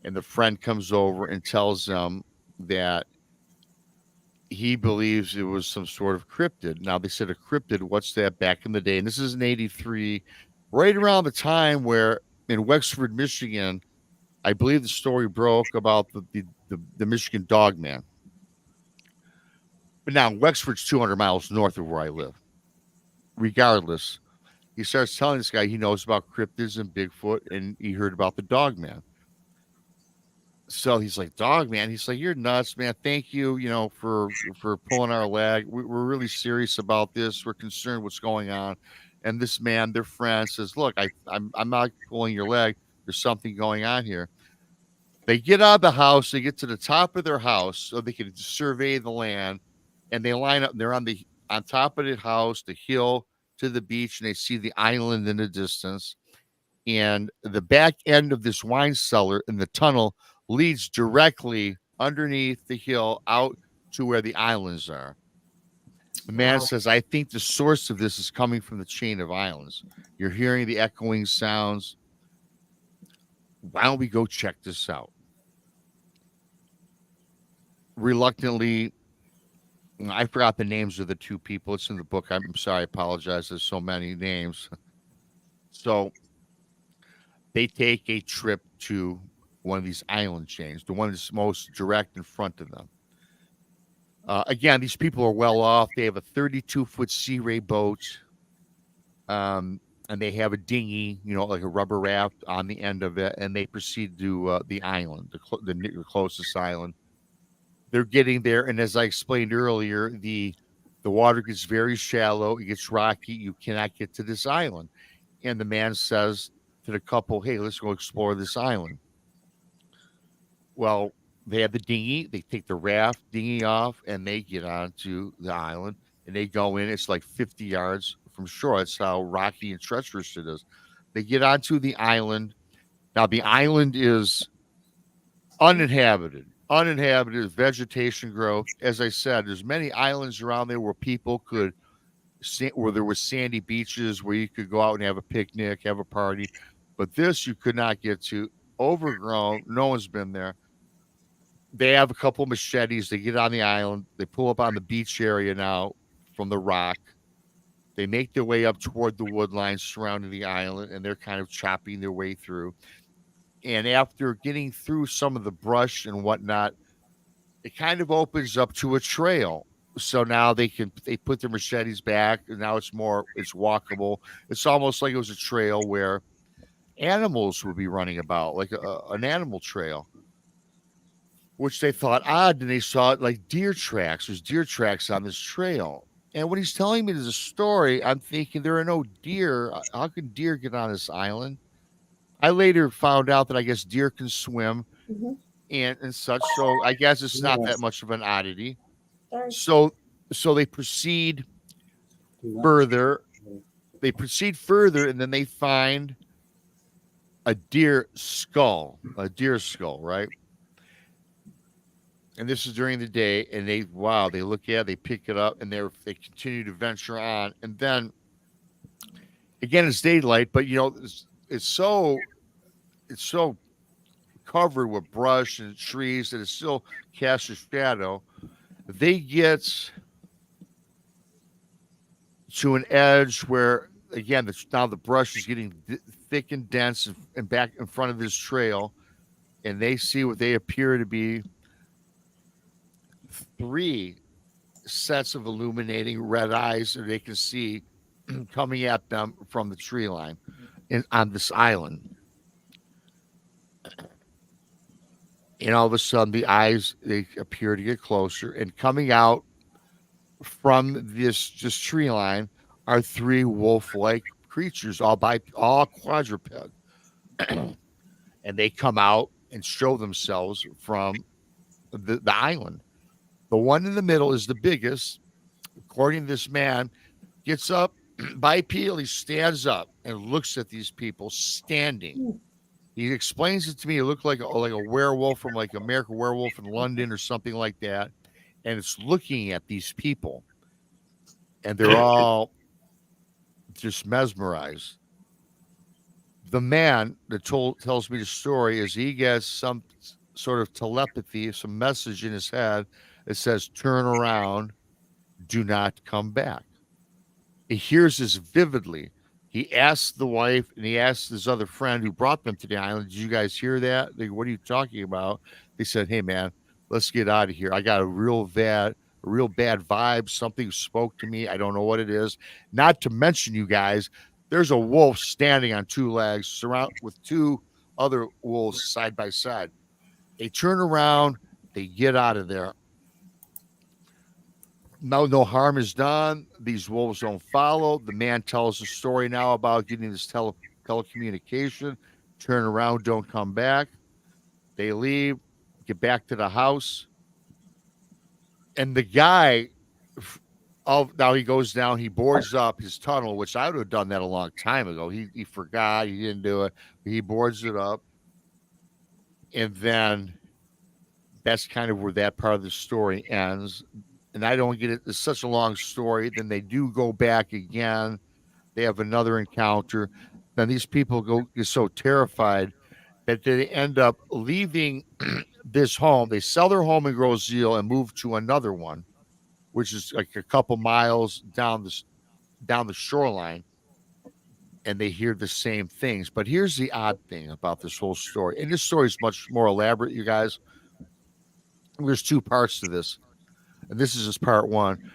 [SPEAKER 5] and the friend comes over and tells them that he believes it was some sort of cryptid. Now, they said a cryptid, what's that back in the day? And this is in 83, right around the time where in Wexford, Michigan, I believe the story broke about the Michigan Dogman. But now Wexford's 200 miles north of where I live. Regardless, he starts telling this guy he knows about cryptids and Bigfoot, and he heard about the Dogman. So he's like, Dogman? He's like, you're nuts, man. Thank you, for pulling our leg. We're really serious about this. We're concerned what's going on. And this man, their friend, says, look, I'm not pulling your leg. There's something going on here. They get out of the house. They get to the top of their house so they can survey the land, and they line up. They're on top of the house, the hill to the beach, and they see the island in the distance. And the back end of this wine cellar in the tunnel leads directly underneath the hill out to where the islands are. The man says, I think the source of this is coming from the chain of islands. You're hearing the echoing sounds. Why don't we go check this out? Reluctantly, I forgot the names of the two people. It's in the book. I'm sorry. I apologize. There's so many names. So they take a trip to one of these island chains, the one that's most direct in front of them. Again, these people are well off. They have a 32-foot Sea Ray boat, and they have a dinghy, like a rubber raft on the end of it, and they proceed to the island, the closest island. They're getting there, and as I explained earlier, the water gets very shallow. It gets rocky. You cannot get to this island. And the man says to the couple, hey, let's go explore this island. Well, they have the dinghy. They take the raft dinghy off, and they get onto the island, and they go in. It's like 50 yards from shore. That's how rocky and treacherous it is. They get onto the island. Now, the island is uninhabited, vegetation growth. As I said, there's many islands around there where people where there were sandy beaches where you could go out and have a picnic, have a party. But this you could not get to. Overgrown. No one's been there. They have a couple machetes. They get on the island. They pull up on the beach area now from the rock. They make their way up toward the wood lines surrounding the island, and they're kind of chopping their way through. And after getting through some of the brush and whatnot, it kind of opens up to a trail. So now they put their machetes back, and now it's walkable. It's almost like it was a trail where animals would be running about, like an animal trail, which they thought odd. And they saw it like deer tracks. There's deer tracks on this trail. And when he's telling me the story, I'm thinking there are no deer. How can deer get on this island? I later found out that I guess deer can swim and such. So I guess it's not that much of an oddity. So they proceed further. And then they find a deer skull, right? And this is during the day, and they look at it, they pick it up, and they continue to venture on. And then again, it's daylight, but it's so covered with brush and trees that it still casts a shadow. They get to an edge where, again, now the brush is getting thick and dense and back in front of this trail, and they see what they appear to be 3 sets of illuminating red eyes that they can see coming at them from the tree line on this island. And all of a sudden, the eyes, they appear to get closer, and coming out from this tree line are 3 wolf-like creatures, all quadruped. And they come out and show themselves from the island. The one in the middle is the biggest. According to this man, gets up bipedal, he stands up and looks at these people standing. He explains it to me. It looked like a werewolf from like American Werewolf in London or something like that. And it's looking at these people. And they're all just mesmerized. The man that tells me the story is he gets some sort of telepathy, some message in his head that says, turn around, do not come back. He hears this vividly. He asks the wife and he asks his other friend who brought them to the island, did you guys hear that? They go, what are you talking about? They said, hey man, let's get out of here. I got a real bad vibe. Something spoke to me. I don't know what it is. Not to mention, you guys, there's a wolf standing on two legs, surrounded with two other wolves side by side. They turn around, they get out of there. No harm is done. These wolves don't follow. The man tells a story now about getting this telecommunication. Turn around, don't come back. They leave, get back to the house. And the guy, now he goes down, he boards up his tunnel, which I would have done that a long time ago. He forgot, he didn't do it. He boards it up. And then that's kind of where that part of the story ends. And I don't get it. It's such a long story. Then they do go back again. They have another encounter. Then these people get so terrified that they end up leaving this home. They sell their home in Groseal and move to another one, which is like a couple miles down the shoreline. And they hear the same things. But here's the odd thing about this whole story. And this story is much more elaborate, you guys. There's two parts to this. And this is just part one.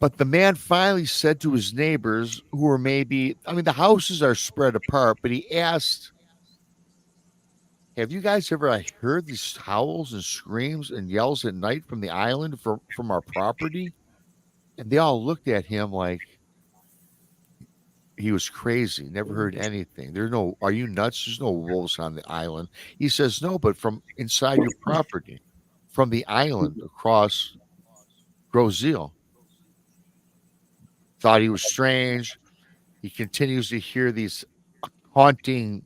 [SPEAKER 5] But the man finally said to his neighbors, who were the houses are spread apart, but he asked, have you guys ever heard these howls and screams and yells at night from the island from our property? And they all looked at him like he was crazy, never heard anything. Are you nuts? There's no wolves on the island. He says, no, but from inside your property, from the island across Groseal. Thought he was strange. He continues to hear these haunting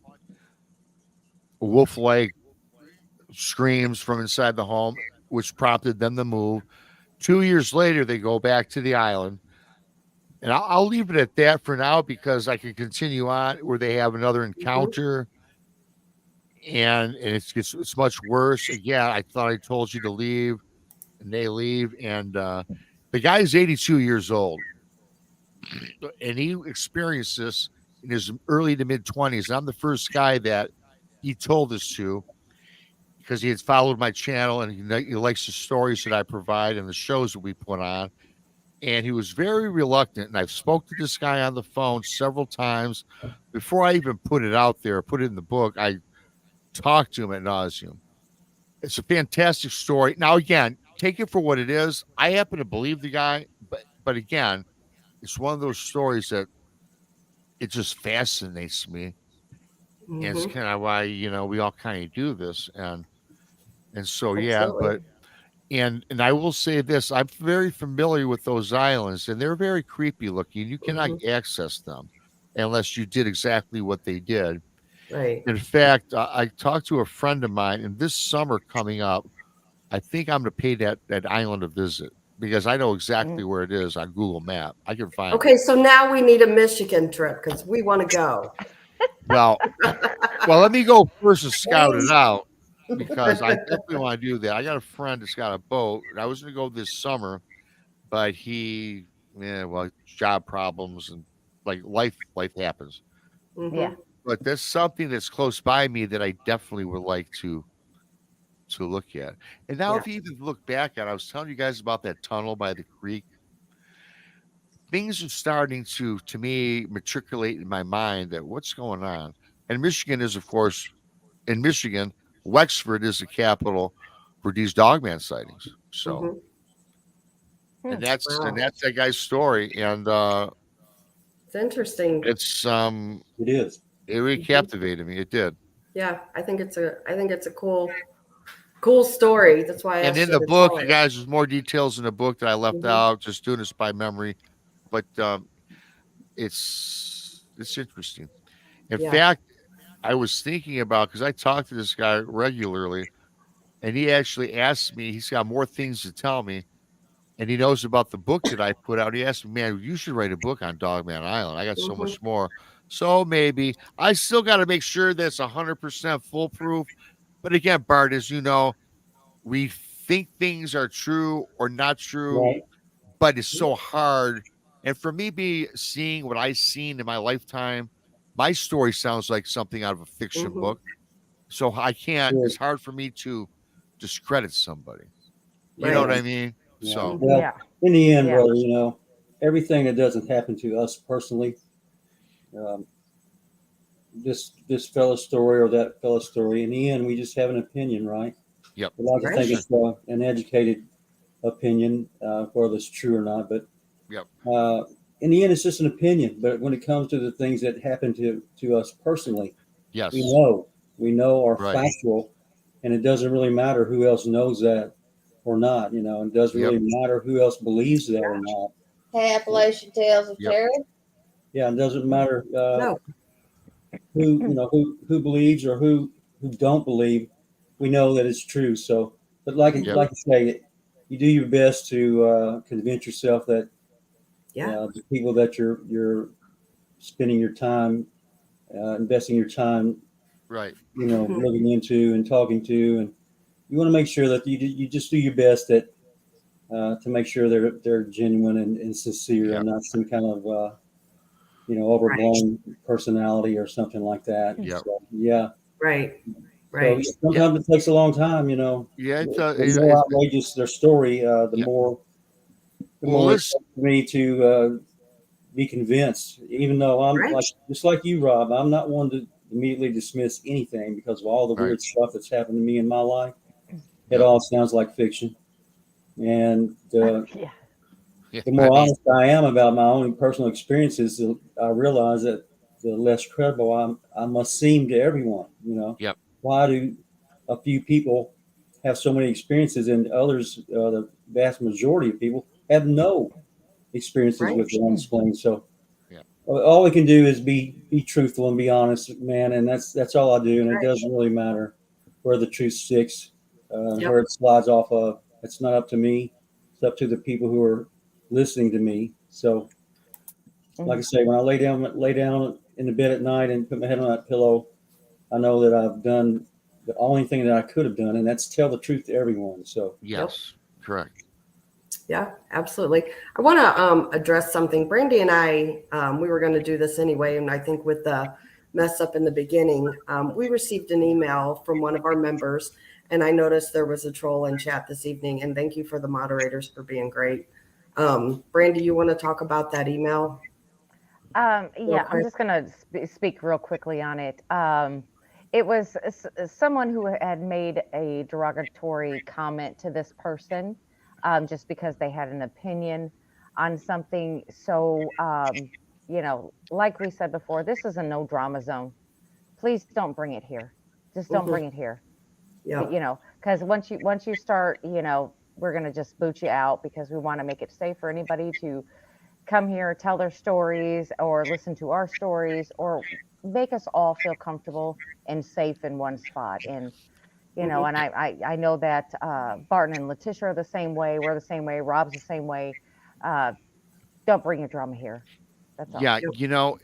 [SPEAKER 5] wolf-like screams from inside the home, which prompted them to move. 2 years later, they go back to the island. And I'll leave it at that for now because I can continue on where they have another encounter. And it's much worse. Again, I thought I told you to leave. And they leave. And the guy is 82 years old. And he experienced this in his early to mid-20s. I'm the first guy that he told this to because he had followed my channel and he likes the stories that I provide and the shows that we put on. And he was very reluctant. And I've spoke to this guy on the phone several times. Before I even put it out there, put it in the book, I talked to him ad nauseum. It's a fantastic story. Now, again, take it for what it is. I happen to believe the guy, but again, it's one of those stories that it just fascinates me. And it's kind of why, we all kind of do this. And so, yeah,
[SPEAKER 3] Absolutely.
[SPEAKER 5] and I will say this, I'm very familiar with those islands and they're very creepy looking. You cannot access them unless you did exactly what they did.
[SPEAKER 3] Right.
[SPEAKER 5] In fact, I talked to a friend of mine and this summer coming up, I think I'm going to pay that island a visit. Because I know exactly where it is on Google Map. I can find
[SPEAKER 3] Okay, so now we need a Michigan trip because we want to go.
[SPEAKER 5] Well, let me go first and scout it out because I definitely want to do that. I got a friend that's got a boat, and I was going to go this summer, but job problems and like life happens.
[SPEAKER 4] Yeah.
[SPEAKER 5] But there's something that's close by me that I definitely would like to look at. And now if you even look back at, I was telling you guys about that tunnel by the creek. Things are starting to me, matriculate in my mind that what's going on. And Michigan is, of course, in Michigan, Wexford is the capital for these Dogman sightings. So, and that's that guy's story. And
[SPEAKER 3] it's interesting.
[SPEAKER 5] It's
[SPEAKER 7] It is.
[SPEAKER 5] It really captivated me. It did.
[SPEAKER 3] Yeah, I think it's a cool Cool story. That's why I
[SPEAKER 5] And
[SPEAKER 3] asked
[SPEAKER 5] in
[SPEAKER 3] you
[SPEAKER 5] the
[SPEAKER 3] to
[SPEAKER 5] book,
[SPEAKER 3] tell
[SPEAKER 5] you
[SPEAKER 3] it.
[SPEAKER 5] guys, there's more details in the book that I left
[SPEAKER 3] Mhm.
[SPEAKER 5] out, just doing this by memory. But it's interesting. In
[SPEAKER 3] Yeah.
[SPEAKER 5] fact, I was thinking about because I talk to this guy regularly, and he actually asked me. He's got more things to tell me, and he knows about the book that I put out. He asked me, "Man, you should write a book on Dogman Island. I got so
[SPEAKER 3] Mhm.
[SPEAKER 5] much more." So maybe I still got to make sure that's 100% foolproof. But again, Bart, as you know, we think things are true or not true,
[SPEAKER 7] Right.
[SPEAKER 5] but it's so hard. And for me, seeing what I've seen in my lifetime, my story sounds like something out of a fiction
[SPEAKER 3] Mhm.
[SPEAKER 5] book. So I can't.
[SPEAKER 7] Sure.
[SPEAKER 5] It's hard for me to discredit somebody. You know
[SPEAKER 3] Right.
[SPEAKER 5] what I mean?
[SPEAKER 7] Yeah.
[SPEAKER 5] So
[SPEAKER 7] Well,
[SPEAKER 4] Yeah.
[SPEAKER 7] in the end,
[SPEAKER 4] Yeah.
[SPEAKER 7] brother, everything that doesn't happen to us personally, um, this fella's story or that fella's story, in the end, we just have an opinion, right?
[SPEAKER 5] yep.
[SPEAKER 7] We like to
[SPEAKER 3] Right.
[SPEAKER 7] think it's an educated opinion, whether it's true or not. But
[SPEAKER 5] Yep.
[SPEAKER 7] in the end, it's just an opinion. But when it comes to the things that happen to us personally,
[SPEAKER 5] Yes.
[SPEAKER 7] we know are
[SPEAKER 5] Right.
[SPEAKER 7] factual, and it doesn't really matter who else knows that or not. It doesn't
[SPEAKER 5] Yep.
[SPEAKER 7] really matter who else believes that or not.
[SPEAKER 6] Hey, Appalachian Tales of
[SPEAKER 5] Yep.
[SPEAKER 6] Terror.
[SPEAKER 7] Yeah, it doesn't matter
[SPEAKER 3] No.
[SPEAKER 7] who believes or who don't believe. We know that it's true. So, but like
[SPEAKER 5] Yep.
[SPEAKER 7] like I say, you do your best to convince yourself that
[SPEAKER 3] Yeah.
[SPEAKER 7] the people that you're spending your time, investing your time,
[SPEAKER 5] Right.
[SPEAKER 3] Mhm.
[SPEAKER 7] looking into and talking to, and you want to make sure that you just do your best to make sure they're genuine and sincere
[SPEAKER 5] Yep.
[SPEAKER 7] and not some kind of
[SPEAKER 3] Right.
[SPEAKER 7] overblown personality or something like that.
[SPEAKER 5] Yep.
[SPEAKER 7] So yeah.
[SPEAKER 3] Right.
[SPEAKER 7] So
[SPEAKER 3] Right.
[SPEAKER 7] sometimes it takes a long time.
[SPEAKER 5] Yeah.
[SPEAKER 7] The more outrageous their story, the
[SPEAKER 5] Yep.
[SPEAKER 7] more
[SPEAKER 5] Well,
[SPEAKER 7] it
[SPEAKER 5] this.
[SPEAKER 7] takes for me to be convinced. Even though I'm
[SPEAKER 3] Right.
[SPEAKER 7] just like you, Rob, I'm not one to immediately dismiss anything because of all the
[SPEAKER 5] Right.
[SPEAKER 7] weird stuff that's happened to me in my life. It
[SPEAKER 5] Yep.
[SPEAKER 7] all sounds like fiction, and
[SPEAKER 4] Yeah.
[SPEAKER 5] Yeah.
[SPEAKER 7] the
[SPEAKER 5] I
[SPEAKER 7] more
[SPEAKER 5] mean.
[SPEAKER 7] honest I am about my own personal experiences, I realize that the less credible I must seem to everyone.
[SPEAKER 5] Yep.
[SPEAKER 7] Why do a few people have so many experiences and others, the vast majority of people, have no experiences
[SPEAKER 3] Right.
[SPEAKER 7] with the unexplained? So
[SPEAKER 5] Yeah.
[SPEAKER 7] all we can do is be truthful and be honest, man, and that's all I do. And it
[SPEAKER 3] Right.
[SPEAKER 7] doesn't really matter where the truth sticks,
[SPEAKER 3] Yep.
[SPEAKER 7] where it slides off of. It's not up to me. It's up to the people who are listening to me. So, like I say, when I lay down in the bed at night and put my head on that pillow, I know that I've done the only thing that I could have done, and that's tell the truth to everyone. So,
[SPEAKER 5] Yes. Correct.
[SPEAKER 3] Yeah, absolutely. I want to address something. Brandy and I, we were going to do this anyway, and I think with the mess up in the beginning, we received an email from one of our members, and I noticed there was a troll in chat this evening. And thank you for the moderators for being great. Brandy, you want to talk about that email?
[SPEAKER 4] Yeah, I'm
[SPEAKER 3] quick?
[SPEAKER 4] just going to speak real quickly on it. It was someone who had made a derogatory comment to this person just because they had an opinion on something. So, like we said before, this is a no drama zone. Please don't bring it here. Just don't
[SPEAKER 3] Mhm.
[SPEAKER 4] bring it here.
[SPEAKER 3] Yeah.
[SPEAKER 4] Because once you start, we're going to just boot you out because we want to make it safe for anybody to come here, tell their stories, or listen to our stories, or make us all feel comfortable and safe in one spot. And and I know that Barton and Letitia are the same way. We're the same way. Rob's the same way. Don't bring your drama here. That's all.
[SPEAKER 5] Yeah.
[SPEAKER 3] Yep.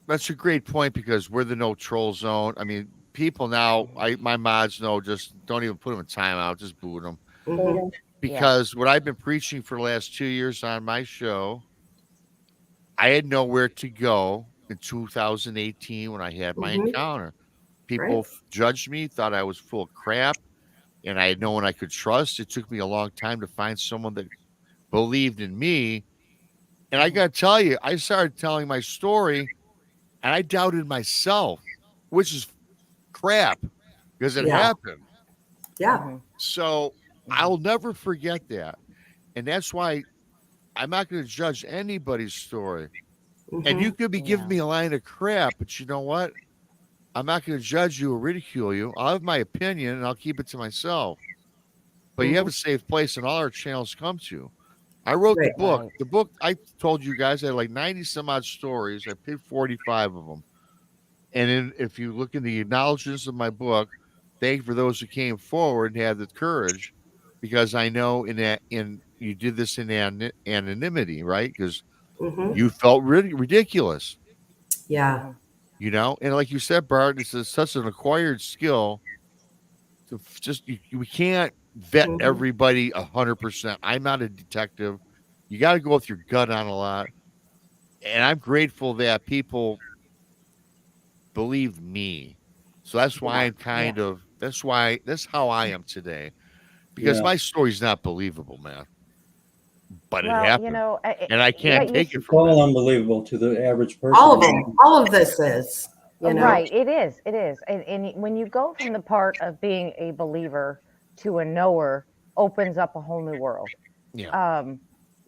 [SPEAKER 5] That's a great point because we're the no troll zone. I mean, people now, my mods know, just don't even put them in timeout, just boot them.
[SPEAKER 3] Mhm.
[SPEAKER 5] Because what I've been preaching for the last 2 years on my show, I had nowhere to go in 2018 when I had my
[SPEAKER 3] Mhm.
[SPEAKER 5] encounter. People
[SPEAKER 3] Right.
[SPEAKER 5] judged me, thought I was full of crap, and I had no one I could trust. It took me a long time to find someone that believed in me. And I got to tell you, I started telling my story and I doubted myself, which is crap because it
[SPEAKER 3] Yeah.
[SPEAKER 5] happened.
[SPEAKER 3] Yeah.
[SPEAKER 4] Mm-hmm.
[SPEAKER 5] So I'll never forget that. And that's why I'm not going to judge anybody's story. And you
[SPEAKER 3] Mhm.
[SPEAKER 5] could be giving me a line of crap, but you know what? I'm not going to judge you or ridicule you. I'll have my opinion and I'll keep it to myself. But you have a safe place, and all our channels come to. I wrote the
[SPEAKER 3] Right.
[SPEAKER 5] book.
[SPEAKER 4] Right.
[SPEAKER 5] The book, I told you guys, I had like 90 some odd stories. I picked 45 of them. And if you look in the acknowledgments of my book, thank you for those who came forward and had the courage, because I know in you did this in anonymity, right? Because
[SPEAKER 3] Mm-hmm.
[SPEAKER 5] you felt really ridiculous,
[SPEAKER 3] Yeah.
[SPEAKER 5] And like you said, Bart, such an acquired skill to we can't vet
[SPEAKER 3] Mm-hmm.
[SPEAKER 5] everybody 100%. I'm not a detective. You got to go with your gut on a lot, and I'm grateful that people believe me. So that's why I'm that's how I am today, because
[SPEAKER 7] Yeah.
[SPEAKER 5] my story's not believable, man, but it
[SPEAKER 4] Well,
[SPEAKER 5] happened, and I
[SPEAKER 4] yeah,
[SPEAKER 5] can't take it
[SPEAKER 7] It's
[SPEAKER 5] from them.
[SPEAKER 7] all unbelievable to the average
[SPEAKER 3] All of
[SPEAKER 7] person.
[SPEAKER 3] them. All of this is,
[SPEAKER 4] right. It is. It is. And when you go from the part of being a believer to a knower, opens up a whole new world.
[SPEAKER 5] Yeah.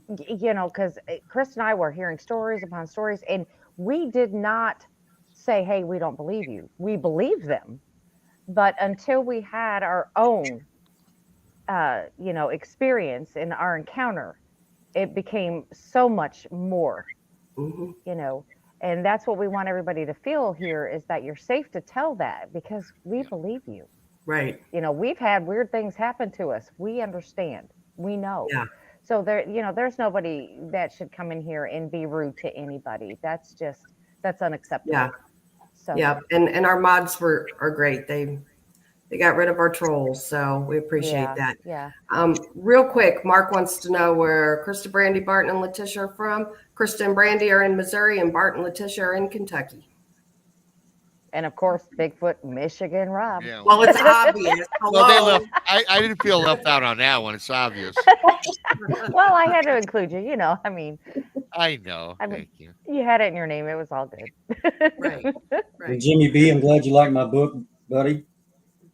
[SPEAKER 4] Because Chris and I were hearing stories upon stories, and we did not say, "Hey, we don't believe you." We believe them, but until we had our own, experience in our encounter, it became so much more.
[SPEAKER 3] Mm-hmm.
[SPEAKER 4] And that's what we want everybody to feel here, is that you're safe to tell that, because we believe you.
[SPEAKER 3] Right.
[SPEAKER 4] We've had weird things happen to us. We understand. We know.
[SPEAKER 3] Yeah.
[SPEAKER 4] So there's nobody that should come in here and be rude to anybody. That's unacceptable.
[SPEAKER 3] Yeah.
[SPEAKER 4] So
[SPEAKER 3] Yeah. And our mods are great. They got rid of our trolls, so we appreciate that.
[SPEAKER 4] Yeah.
[SPEAKER 3] Real quick, Mark wants to know where Krista, Brandi, Barton, and Letitia are from. Krista and Brandi are in Missouri, and Barton and Letitia are in Kentucky.
[SPEAKER 4] And of course, Bigfoot, Michigan, Rob.
[SPEAKER 5] Yeah.
[SPEAKER 3] Well, it's obvious.
[SPEAKER 5] Well, they
[SPEAKER 3] Hello.
[SPEAKER 5] left. I didn't feel left out on that one. It's obvious.
[SPEAKER 4] Well, I had to include you.
[SPEAKER 5] I know.
[SPEAKER 4] I mean,
[SPEAKER 5] Thank you.
[SPEAKER 4] you had it in your name. It was all good.
[SPEAKER 3] Right.
[SPEAKER 7] And
[SPEAKER 3] Right.
[SPEAKER 7] Jimmy B, I'm glad you like my book, buddy.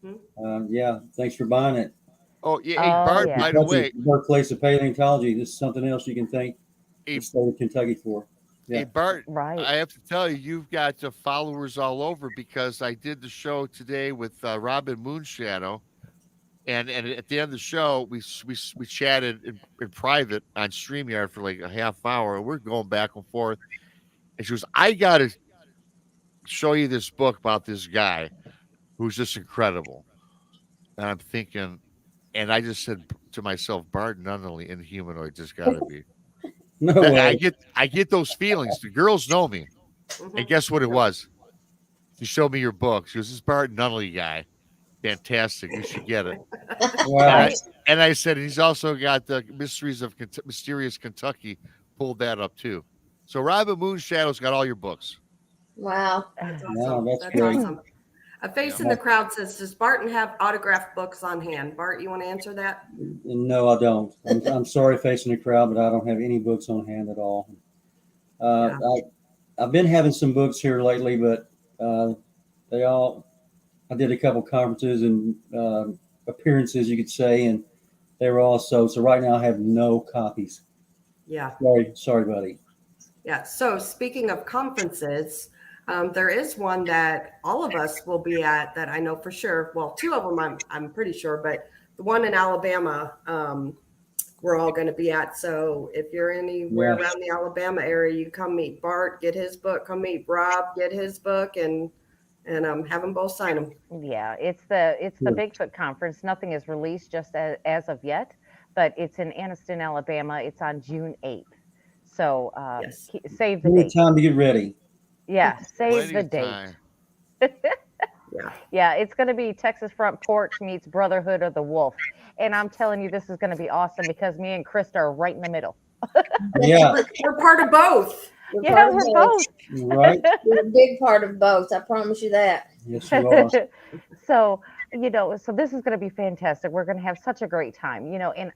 [SPEAKER 3] Mhm.
[SPEAKER 7] Yeah, thanks for buying it.
[SPEAKER 5] Oh, yeah. Hey,
[SPEAKER 4] Oh,
[SPEAKER 5] Bart,
[SPEAKER 4] yeah.
[SPEAKER 5] by the way,
[SPEAKER 7] Birthplace of paleontology. This is something else you can thank
[SPEAKER 5] Hey-
[SPEAKER 7] the state of Kentucky for.
[SPEAKER 5] hey,
[SPEAKER 7] Yeah.
[SPEAKER 5] Bart,
[SPEAKER 4] Right.
[SPEAKER 5] I have to tell you, you've got followers all over, because I did the show today with Robin Moonshadow, and at the end of the show, we chatted in private on StreamYard for like a half hour, and we're going back and forth. And she goes, "I got to show you this book about this guy who's just incredible." And I'm thinking, and I just said to myself, Barton Nunnelly, Inhumanoid, just got to be.
[SPEAKER 7] No
[SPEAKER 5] I
[SPEAKER 7] way.
[SPEAKER 5] get those feelings. The girls know me. And guess what it was? She showed me your book. She goes, "This Barton Nunnelly guy, fantastic. You should get it."
[SPEAKER 7] Wow.
[SPEAKER 5] And I said, he's also got the Mysteries of Mysterious Kentucky. Pulled that up too. So Robin Moonshadow's got all your books.
[SPEAKER 6] Wow.
[SPEAKER 3] That's awesome.
[SPEAKER 7] Wow, that's
[SPEAKER 3] That's
[SPEAKER 7] great.
[SPEAKER 3] awesome. A face in the crowd says, "Does Barton have autographed books on hand?" Bart, you want to answer that?
[SPEAKER 7] No, I don't. I'm sorry, facing the crowd, but I don't have any books on hand at all. I've been having some books here lately, but I did a couple conferences and appearances, you could say, and they were all so right now I have no copies.
[SPEAKER 3] Yeah.
[SPEAKER 7] Sorry, buddy.
[SPEAKER 3] Yeah. So speaking of conferences, there is one that all of us will be at that I know for sure. Well, two of them I'm pretty sure, but the one in Alabama, we're all going to be at. So if you're anywhere around the Alabama area, you come meet Bart, get his book, come meet Rob, get his book, and have them both sign them.
[SPEAKER 4] Yeah, it's the Bigfoot conference. Nothing is released just as of yet, but it's in Anniston, Alabama. It's on June 8th. So
[SPEAKER 3] Yes.
[SPEAKER 4] save the
[SPEAKER 7] Plenty
[SPEAKER 4] date.
[SPEAKER 7] of time to get ready.
[SPEAKER 4] Yeah, save
[SPEAKER 5] Plenty
[SPEAKER 4] the
[SPEAKER 5] of
[SPEAKER 4] date.
[SPEAKER 5] time.
[SPEAKER 4] Yeah, it's going to be Texas Front Porch meets Brotherhood of the Wolf. And I'm telling you, this is going to be awesome, because me and Krista are right in the middle.
[SPEAKER 7] Yeah,
[SPEAKER 3] We're part of both.
[SPEAKER 6] We're part of
[SPEAKER 4] We're both.
[SPEAKER 7] right.
[SPEAKER 6] We're a big part of both. I promise you that.
[SPEAKER 7] Yes, you are.
[SPEAKER 4] So, so this is going to be fantastic. We're going to have such a great time, and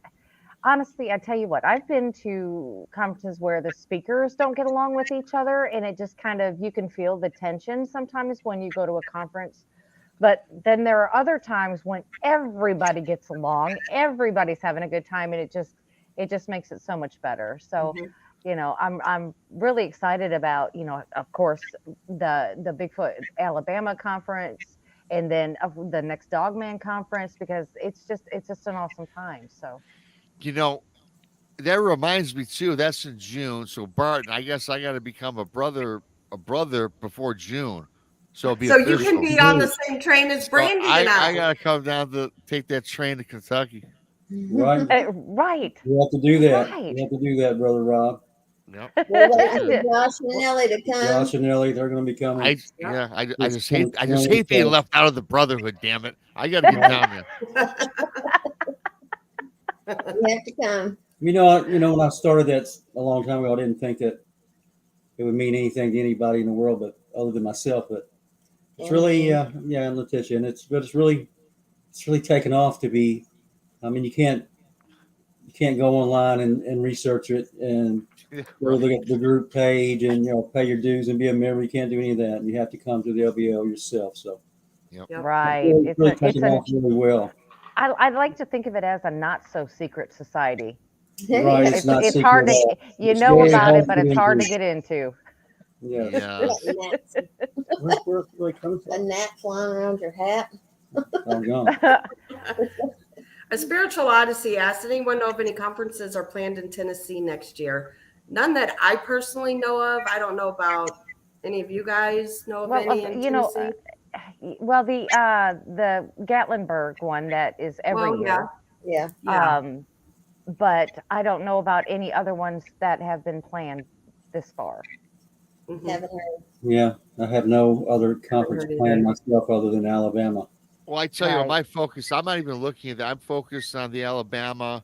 [SPEAKER 4] honestly, I tell you what, I've been to conferences where the speakers don't get along with each other, and it just kind of, you can feel the tension sometimes when you go to a conference. But then there are other times when everybody gets along, everybody's having a good time, and it just makes it so much better. So I'm really excited about, of course, the Bigfoot Alabama conference, and then the next Dogman conference, because it's just an awesome time. So
[SPEAKER 5] That reminds me too. That's in June. So Barton, I guess I got to become a brother before June. So it'll be
[SPEAKER 3] So you can
[SPEAKER 5] official.
[SPEAKER 3] be on the same train as
[SPEAKER 5] So
[SPEAKER 3] Brandy and
[SPEAKER 5] I
[SPEAKER 3] I.
[SPEAKER 5] gotta come down to take that train to Kentucky.
[SPEAKER 7] Right.
[SPEAKER 4] right.
[SPEAKER 7] You have to do that.
[SPEAKER 4] Right.
[SPEAKER 7] You have to do that, Brother Rob.
[SPEAKER 5] Yep.
[SPEAKER 6] We're waiting for Josh and Nellie to come.
[SPEAKER 7] Josh and Ellie, they're going to be coming.
[SPEAKER 5] I just hate being left out of the brotherhood. Damn it! I gotta get down there.
[SPEAKER 6] You have to come.
[SPEAKER 7] When I started that a long time ago, I didn't think that it would mean anything to anybody in the world, but other than myself. But it's really, and Letitia, and it's really taken off to be. I mean, you can't go online and research it and go look at the group page and pay your dues and be a member. You can't do any of that. You have to come to the LBO yourself. So,
[SPEAKER 4] right,
[SPEAKER 7] it's really taken off really well.
[SPEAKER 4] I like to think of it as a not so secret society.
[SPEAKER 7] Right, it's not
[SPEAKER 4] it's
[SPEAKER 7] secret
[SPEAKER 4] hard
[SPEAKER 7] at
[SPEAKER 4] to
[SPEAKER 7] all.
[SPEAKER 4] you know
[SPEAKER 7] very
[SPEAKER 4] about
[SPEAKER 7] hard
[SPEAKER 4] it, but
[SPEAKER 7] to
[SPEAKER 4] it's
[SPEAKER 7] get
[SPEAKER 4] hard to
[SPEAKER 7] into.
[SPEAKER 4] get into.
[SPEAKER 7] Yeah. Where it comes
[SPEAKER 6] A
[SPEAKER 7] from?
[SPEAKER 6] gnat flying around your hat.
[SPEAKER 7] Oh, no.
[SPEAKER 3] A Spiritual Odyssey asked, anyone know of any conferences are planned in Tennessee next year? None that I personally know of. I don't know about any of you guys know of any in Tennessee.
[SPEAKER 4] Well, the Gatlinburg one that is every year.
[SPEAKER 6] Yeah.
[SPEAKER 4] But I don't know about any other ones that have been planned this far.
[SPEAKER 3] Mhm.
[SPEAKER 6] Haven't heard.
[SPEAKER 7] Yeah, I have no other conference
[SPEAKER 3] heard
[SPEAKER 7] planned
[SPEAKER 3] either.
[SPEAKER 7] myself other than Alabama.
[SPEAKER 5] Well, I tell you,
[SPEAKER 4] Right.
[SPEAKER 5] my focus. I'm not even looking at that. I'm focused on the Alabama.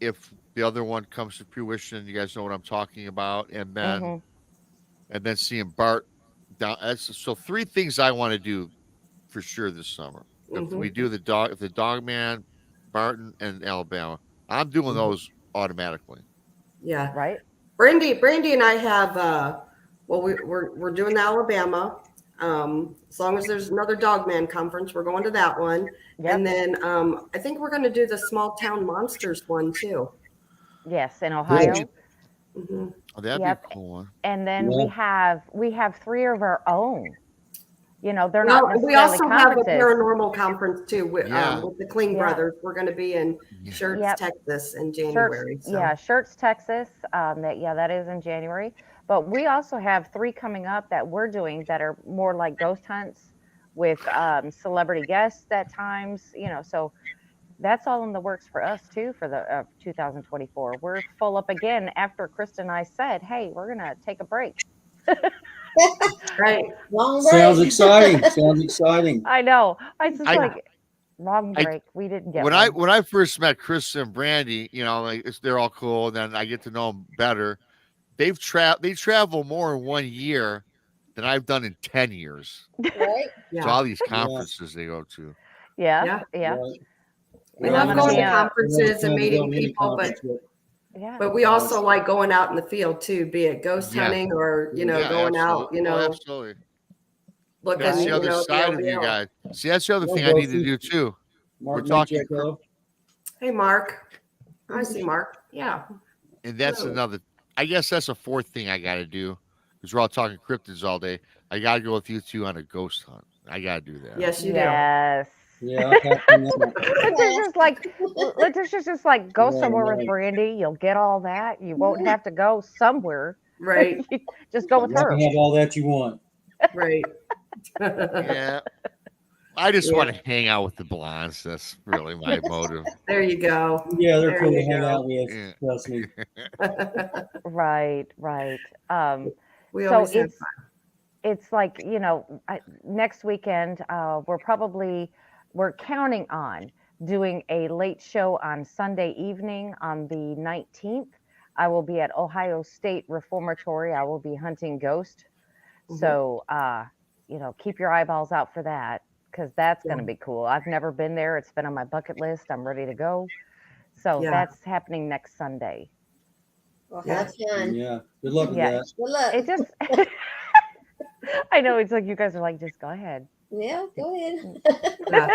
[SPEAKER 5] If the other one comes to fruition, you guys know what I'm talking about, and then seeing Bart down. So 3 things I want to do for sure this summer. If we do the Dogman, Barton, and Alabama, I'm doing those automatically.
[SPEAKER 3] Yeah.
[SPEAKER 4] Right.
[SPEAKER 3] Brandy and I have we're doing the Alabama. As long as there's another Dogman conference, we're going to that one.
[SPEAKER 4] Yep.
[SPEAKER 3] And then I think we're going to do the Small Town Monsters one too.
[SPEAKER 4] Yes, in Ohio.
[SPEAKER 3] Mhm.
[SPEAKER 5] Oh, that'd be a cool one.
[SPEAKER 4] And then
[SPEAKER 7] Yeah.
[SPEAKER 4] we have 3 of our own. They're not
[SPEAKER 3] We
[SPEAKER 4] necessarily
[SPEAKER 3] also have a
[SPEAKER 4] conferences.
[SPEAKER 3] paranormal conference too with
[SPEAKER 5] Yeah.
[SPEAKER 3] The Kling
[SPEAKER 4] Yeah.
[SPEAKER 3] brothers. We're going to be in Shirts,
[SPEAKER 4] Yep.
[SPEAKER 3] Texas in January.
[SPEAKER 4] Shirts, Texas. That is in January. But we also have 3 coming up that we're doing that are more like ghost hunts with celebrity guests at times. So that's all in the works for us too for the 2024. We're full up again after Krista and I said, "Hey, we're gonna take a break."
[SPEAKER 3] Right.
[SPEAKER 6] Long break.
[SPEAKER 7] Sounds exciting. Sounds exciting.
[SPEAKER 4] I know. I just
[SPEAKER 5] I-
[SPEAKER 4] like long break. We didn't get
[SPEAKER 5] when
[SPEAKER 4] one.
[SPEAKER 5] I first met Krista and Brandi, they're all cool, and then I get to know them better. They travel more in 1 year than I've done in 10 years.
[SPEAKER 6] Right?
[SPEAKER 3] Yeah.
[SPEAKER 5] So all these conferences they go to.
[SPEAKER 4] Yeah.
[SPEAKER 7] Right.
[SPEAKER 3] We
[SPEAKER 4] Yeah,
[SPEAKER 3] love
[SPEAKER 4] I'm
[SPEAKER 3] going
[SPEAKER 4] gonna
[SPEAKER 3] to
[SPEAKER 4] be,
[SPEAKER 3] conferences and
[SPEAKER 7] We're
[SPEAKER 3] meeting
[SPEAKER 7] going to any
[SPEAKER 3] people,
[SPEAKER 7] conference,
[SPEAKER 3] but we also like going out in the field too, be it ghost
[SPEAKER 5] Yeah.
[SPEAKER 3] hunting or going out,
[SPEAKER 5] absolutely.
[SPEAKER 3] looking.
[SPEAKER 5] That's the other
[SPEAKER 3] at the
[SPEAKER 5] side of you
[SPEAKER 3] LBL.
[SPEAKER 5] guys. See, that's the other
[SPEAKER 7] Well,
[SPEAKER 5] thing I need to
[SPEAKER 7] Dusty.
[SPEAKER 5] do too.
[SPEAKER 7] Mark
[SPEAKER 5] We're talking
[SPEAKER 7] Macheco.
[SPEAKER 3] Hey, Mark. I see Mark. Yeah.
[SPEAKER 5] And that's
[SPEAKER 3] Hello.
[SPEAKER 5] another. I guess that's a 4th thing I got to do because we're all talking cryptids all day. I got to go with you 2 on a ghost hunt. I got to do that.
[SPEAKER 3] Yes, you
[SPEAKER 4] yes.
[SPEAKER 7] Yeah, I'll have to-
[SPEAKER 4] Letitia's just like go
[SPEAKER 7] Yeah,
[SPEAKER 4] somewhere with
[SPEAKER 7] right.
[SPEAKER 4] Brandy. You'll get all that. You won't have to go somewhere.
[SPEAKER 3] do. Right.
[SPEAKER 4] Just go with
[SPEAKER 7] You
[SPEAKER 4] her.
[SPEAKER 7] can have all that you want.
[SPEAKER 3] Right.
[SPEAKER 5] Yeah. I just
[SPEAKER 3] Yeah.
[SPEAKER 5] want to hang out with the blondes. That's really my motive.
[SPEAKER 3] There you go.
[SPEAKER 7] Yeah, they're
[SPEAKER 3] There
[SPEAKER 7] cool to
[SPEAKER 3] you
[SPEAKER 7] hang
[SPEAKER 3] go.
[SPEAKER 7] out with.
[SPEAKER 5] Yeah.
[SPEAKER 7] Trust me.
[SPEAKER 4] Right.
[SPEAKER 3] We
[SPEAKER 4] So
[SPEAKER 3] always have
[SPEAKER 4] it's like next weekend we're counting on doing a late show on Sunday evening on the 19th. I will be at Ohio State Reformatory. I will be hunting ghost.
[SPEAKER 3] Mhm.
[SPEAKER 4] So keep your eyeballs out for that because that's going to be cool. I've never been there. It's been on my bucket list. I'm ready to go. So
[SPEAKER 3] Yeah.
[SPEAKER 4] that's happening next Sunday.
[SPEAKER 6] Well, have fun.
[SPEAKER 7] Yeah. Good luck with
[SPEAKER 4] Yeah.
[SPEAKER 7] that.
[SPEAKER 6] Good luck.
[SPEAKER 4] It just I know it's like you guys are like, just go ahead.
[SPEAKER 6] Yeah, go ahead.
[SPEAKER 3] Yeah.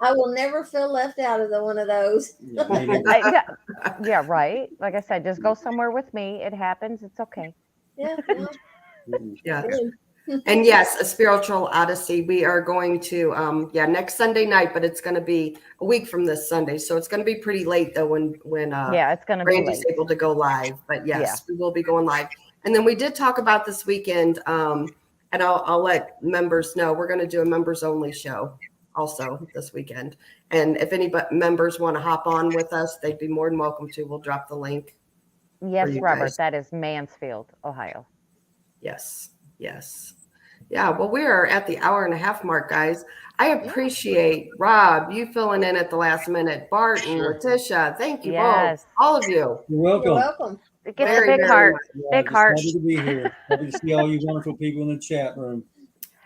[SPEAKER 6] I will never feel left out of one of those.
[SPEAKER 7] Yeah, me neither.
[SPEAKER 4] Yeah, right. Like I said, just go somewhere with me. It happens. It's okay.
[SPEAKER 6] Yeah. No,
[SPEAKER 3] Yeah.
[SPEAKER 6] good.
[SPEAKER 3] And yes, a spiritual odyssey. We are going to next Sunday night, but it's going to be a week from this Sunday. So it's going to be pretty late though when
[SPEAKER 4] Yeah, it's going to be
[SPEAKER 3] Brandy's
[SPEAKER 4] late.
[SPEAKER 3] able to go live. But yes,
[SPEAKER 4] Yeah.
[SPEAKER 3] we will be going live. And then we did talk about this weekend, and I'll let members know we're going to do a members only show also this weekend. And if any members want to hop on with us, they'd be more than welcome to. We'll drop the link.
[SPEAKER 4] Yes,
[SPEAKER 3] you
[SPEAKER 4] Robert.
[SPEAKER 3] guys.
[SPEAKER 4] That is Mansfield, Ohio.
[SPEAKER 3] Yes. Yes. Yeah. Well, we are at the hour and a half mark, guys. I appreciate Rob, you filling in at the last minute. Barton,
[SPEAKER 5] Sure.
[SPEAKER 3] Letitia, thank you
[SPEAKER 4] Yes.
[SPEAKER 3] both. All of you.
[SPEAKER 7] You're welcome.
[SPEAKER 6] You're welcome.
[SPEAKER 4] It gets
[SPEAKER 3] Very,
[SPEAKER 4] a big
[SPEAKER 3] very
[SPEAKER 4] heart.
[SPEAKER 3] much.
[SPEAKER 7] Yeah,
[SPEAKER 4] Big
[SPEAKER 7] just
[SPEAKER 4] heart.
[SPEAKER 7] happy to be here. Happy to see all you wonderful people in the chat room.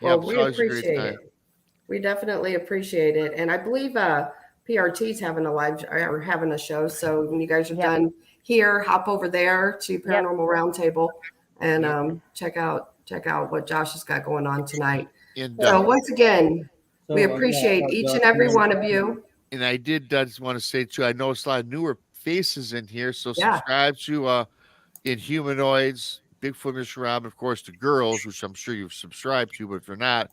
[SPEAKER 3] Well,
[SPEAKER 5] Yep,
[SPEAKER 3] we
[SPEAKER 5] it's always a great
[SPEAKER 3] appreciate
[SPEAKER 5] time.
[SPEAKER 3] it. We definitely appreciate it. And I believe PRT's having a show. So when you guys are
[SPEAKER 4] Yep.
[SPEAKER 3] done here, hop over there to Paranormal Roundtable and check out what Josh has got going on tonight.
[SPEAKER 5] And,
[SPEAKER 3] So once again, we
[SPEAKER 7] So,
[SPEAKER 3] appreciate
[SPEAKER 7] yeah,
[SPEAKER 3] each and every one of you.
[SPEAKER 5] and I did just want to say too, I noticed a lot of newer faces in here. So
[SPEAKER 3] Yeah.
[SPEAKER 5] subscribe to Inhumanoids, Bigfoot, Mr. Rob, of course, the girls, which I'm sure you've subscribed to, but if you're not,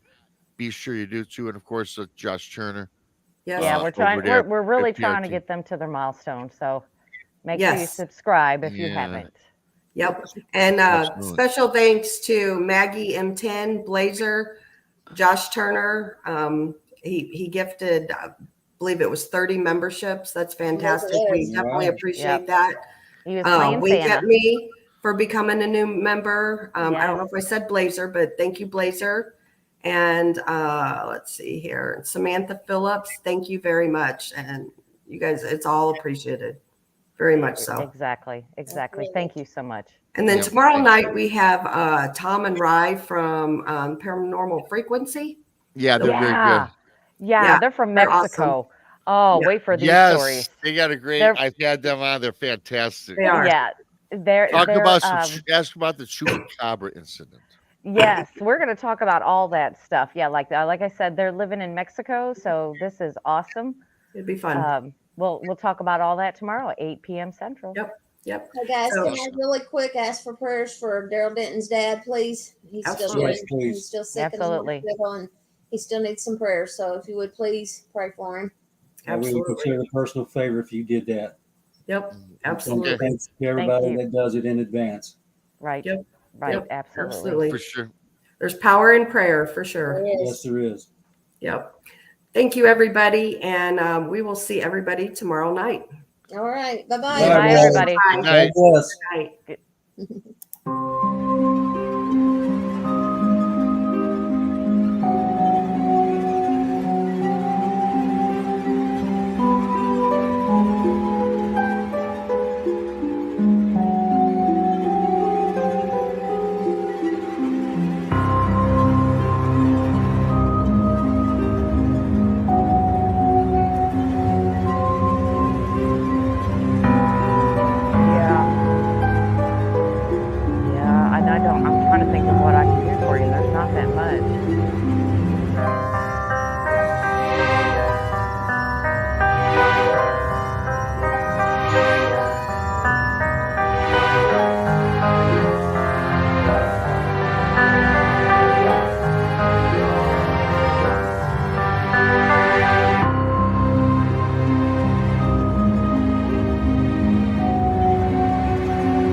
[SPEAKER 5] be sure you do too. And of course, Josh Turner.
[SPEAKER 3] Yes.
[SPEAKER 4] Yeah, we're trying.
[SPEAKER 5] over there
[SPEAKER 4] We're really
[SPEAKER 5] at
[SPEAKER 4] trying to
[SPEAKER 5] PRT.
[SPEAKER 4] get them to their milestone. So make sure you
[SPEAKER 3] Yes.
[SPEAKER 4] subscribe if you
[SPEAKER 5] Yeah.
[SPEAKER 4] haven't.
[SPEAKER 3] Yep. And
[SPEAKER 5] Absolutely.
[SPEAKER 3] special thanks to Maggie M10, Blazer, Josh Turner. He gifted, I believe it was 30 memberships. That's fantastic.
[SPEAKER 6] Yes, it
[SPEAKER 3] We
[SPEAKER 6] is.
[SPEAKER 3] definitely
[SPEAKER 7] Wow.
[SPEAKER 3] appreciate
[SPEAKER 4] Yep.
[SPEAKER 3] that.
[SPEAKER 4] He was playing
[SPEAKER 3] Wink
[SPEAKER 4] Santa.
[SPEAKER 3] at me for becoming a new member. I don't know
[SPEAKER 4] Yes.
[SPEAKER 3] if I said Blazer, but thank you, Blazer. And let's see here. Samantha Phillips, thank you very much. And you guys, it's all appreciated. Very much so.
[SPEAKER 4] Exactly. Thank you so much.
[SPEAKER 3] And then
[SPEAKER 5] Yep.
[SPEAKER 3] tomorrow
[SPEAKER 5] Thank
[SPEAKER 3] night we have Tom and Rye from Paranormal Frequency.
[SPEAKER 5] Yeah, they're very good.
[SPEAKER 4] Yeah.
[SPEAKER 3] Yeah,
[SPEAKER 4] They're from
[SPEAKER 3] they're
[SPEAKER 4] Mexico. Oh,
[SPEAKER 3] Yeah.
[SPEAKER 4] wait for these
[SPEAKER 5] Yes,
[SPEAKER 4] stories.
[SPEAKER 5] they got a great.
[SPEAKER 4] They're-
[SPEAKER 5] I've had them on. They're fantastic.
[SPEAKER 3] They are.
[SPEAKER 4] Yeah. They're
[SPEAKER 5] Talk about
[SPEAKER 4] ask
[SPEAKER 5] about the chupacabra incident.
[SPEAKER 4] yes, we're going to talk about all that stuff. Yeah, like I said, they're living in Mexico, so this is awesome.
[SPEAKER 3] It'd be fun.
[SPEAKER 4] We'll talk about all that tomorrow at 8 p.m. Central.
[SPEAKER 3] Yep.
[SPEAKER 6] Hey guys,
[SPEAKER 3] So-
[SPEAKER 6] can I really quick ask for prayers for Daryl Denton's dad, please? He's
[SPEAKER 3] Absolutely.
[SPEAKER 6] still
[SPEAKER 7] Yes,
[SPEAKER 6] he's still sick
[SPEAKER 4] Absolutely.
[SPEAKER 6] in the hospital, and he still needs some prayers. So if you would please pray for him.
[SPEAKER 7] I would
[SPEAKER 3] Absolutely.
[SPEAKER 7] consider it a personal favor if you did that.
[SPEAKER 3] Yep.
[SPEAKER 7] And
[SPEAKER 3] Absolutely.
[SPEAKER 7] thanks to everybody
[SPEAKER 4] you.
[SPEAKER 7] that does it in advance.
[SPEAKER 4] Right.
[SPEAKER 3] Yep.
[SPEAKER 4] Right.
[SPEAKER 3] Yep.
[SPEAKER 4] Absolutely.
[SPEAKER 3] Absolutely.
[SPEAKER 5] For sure.
[SPEAKER 3] There's power in prayer for sure.
[SPEAKER 6] There
[SPEAKER 7] Yes,
[SPEAKER 6] is.
[SPEAKER 7] there is.
[SPEAKER 3] Yep. Thank you, everybody. And we will see everybody tomorrow night.
[SPEAKER 6] All right. Bye-bye.
[SPEAKER 7] Bye,
[SPEAKER 4] Bye,
[SPEAKER 7] guys.
[SPEAKER 4] everybody.
[SPEAKER 3] Bye.
[SPEAKER 5] Good night.
[SPEAKER 7] God bless.
[SPEAKER 3] Night.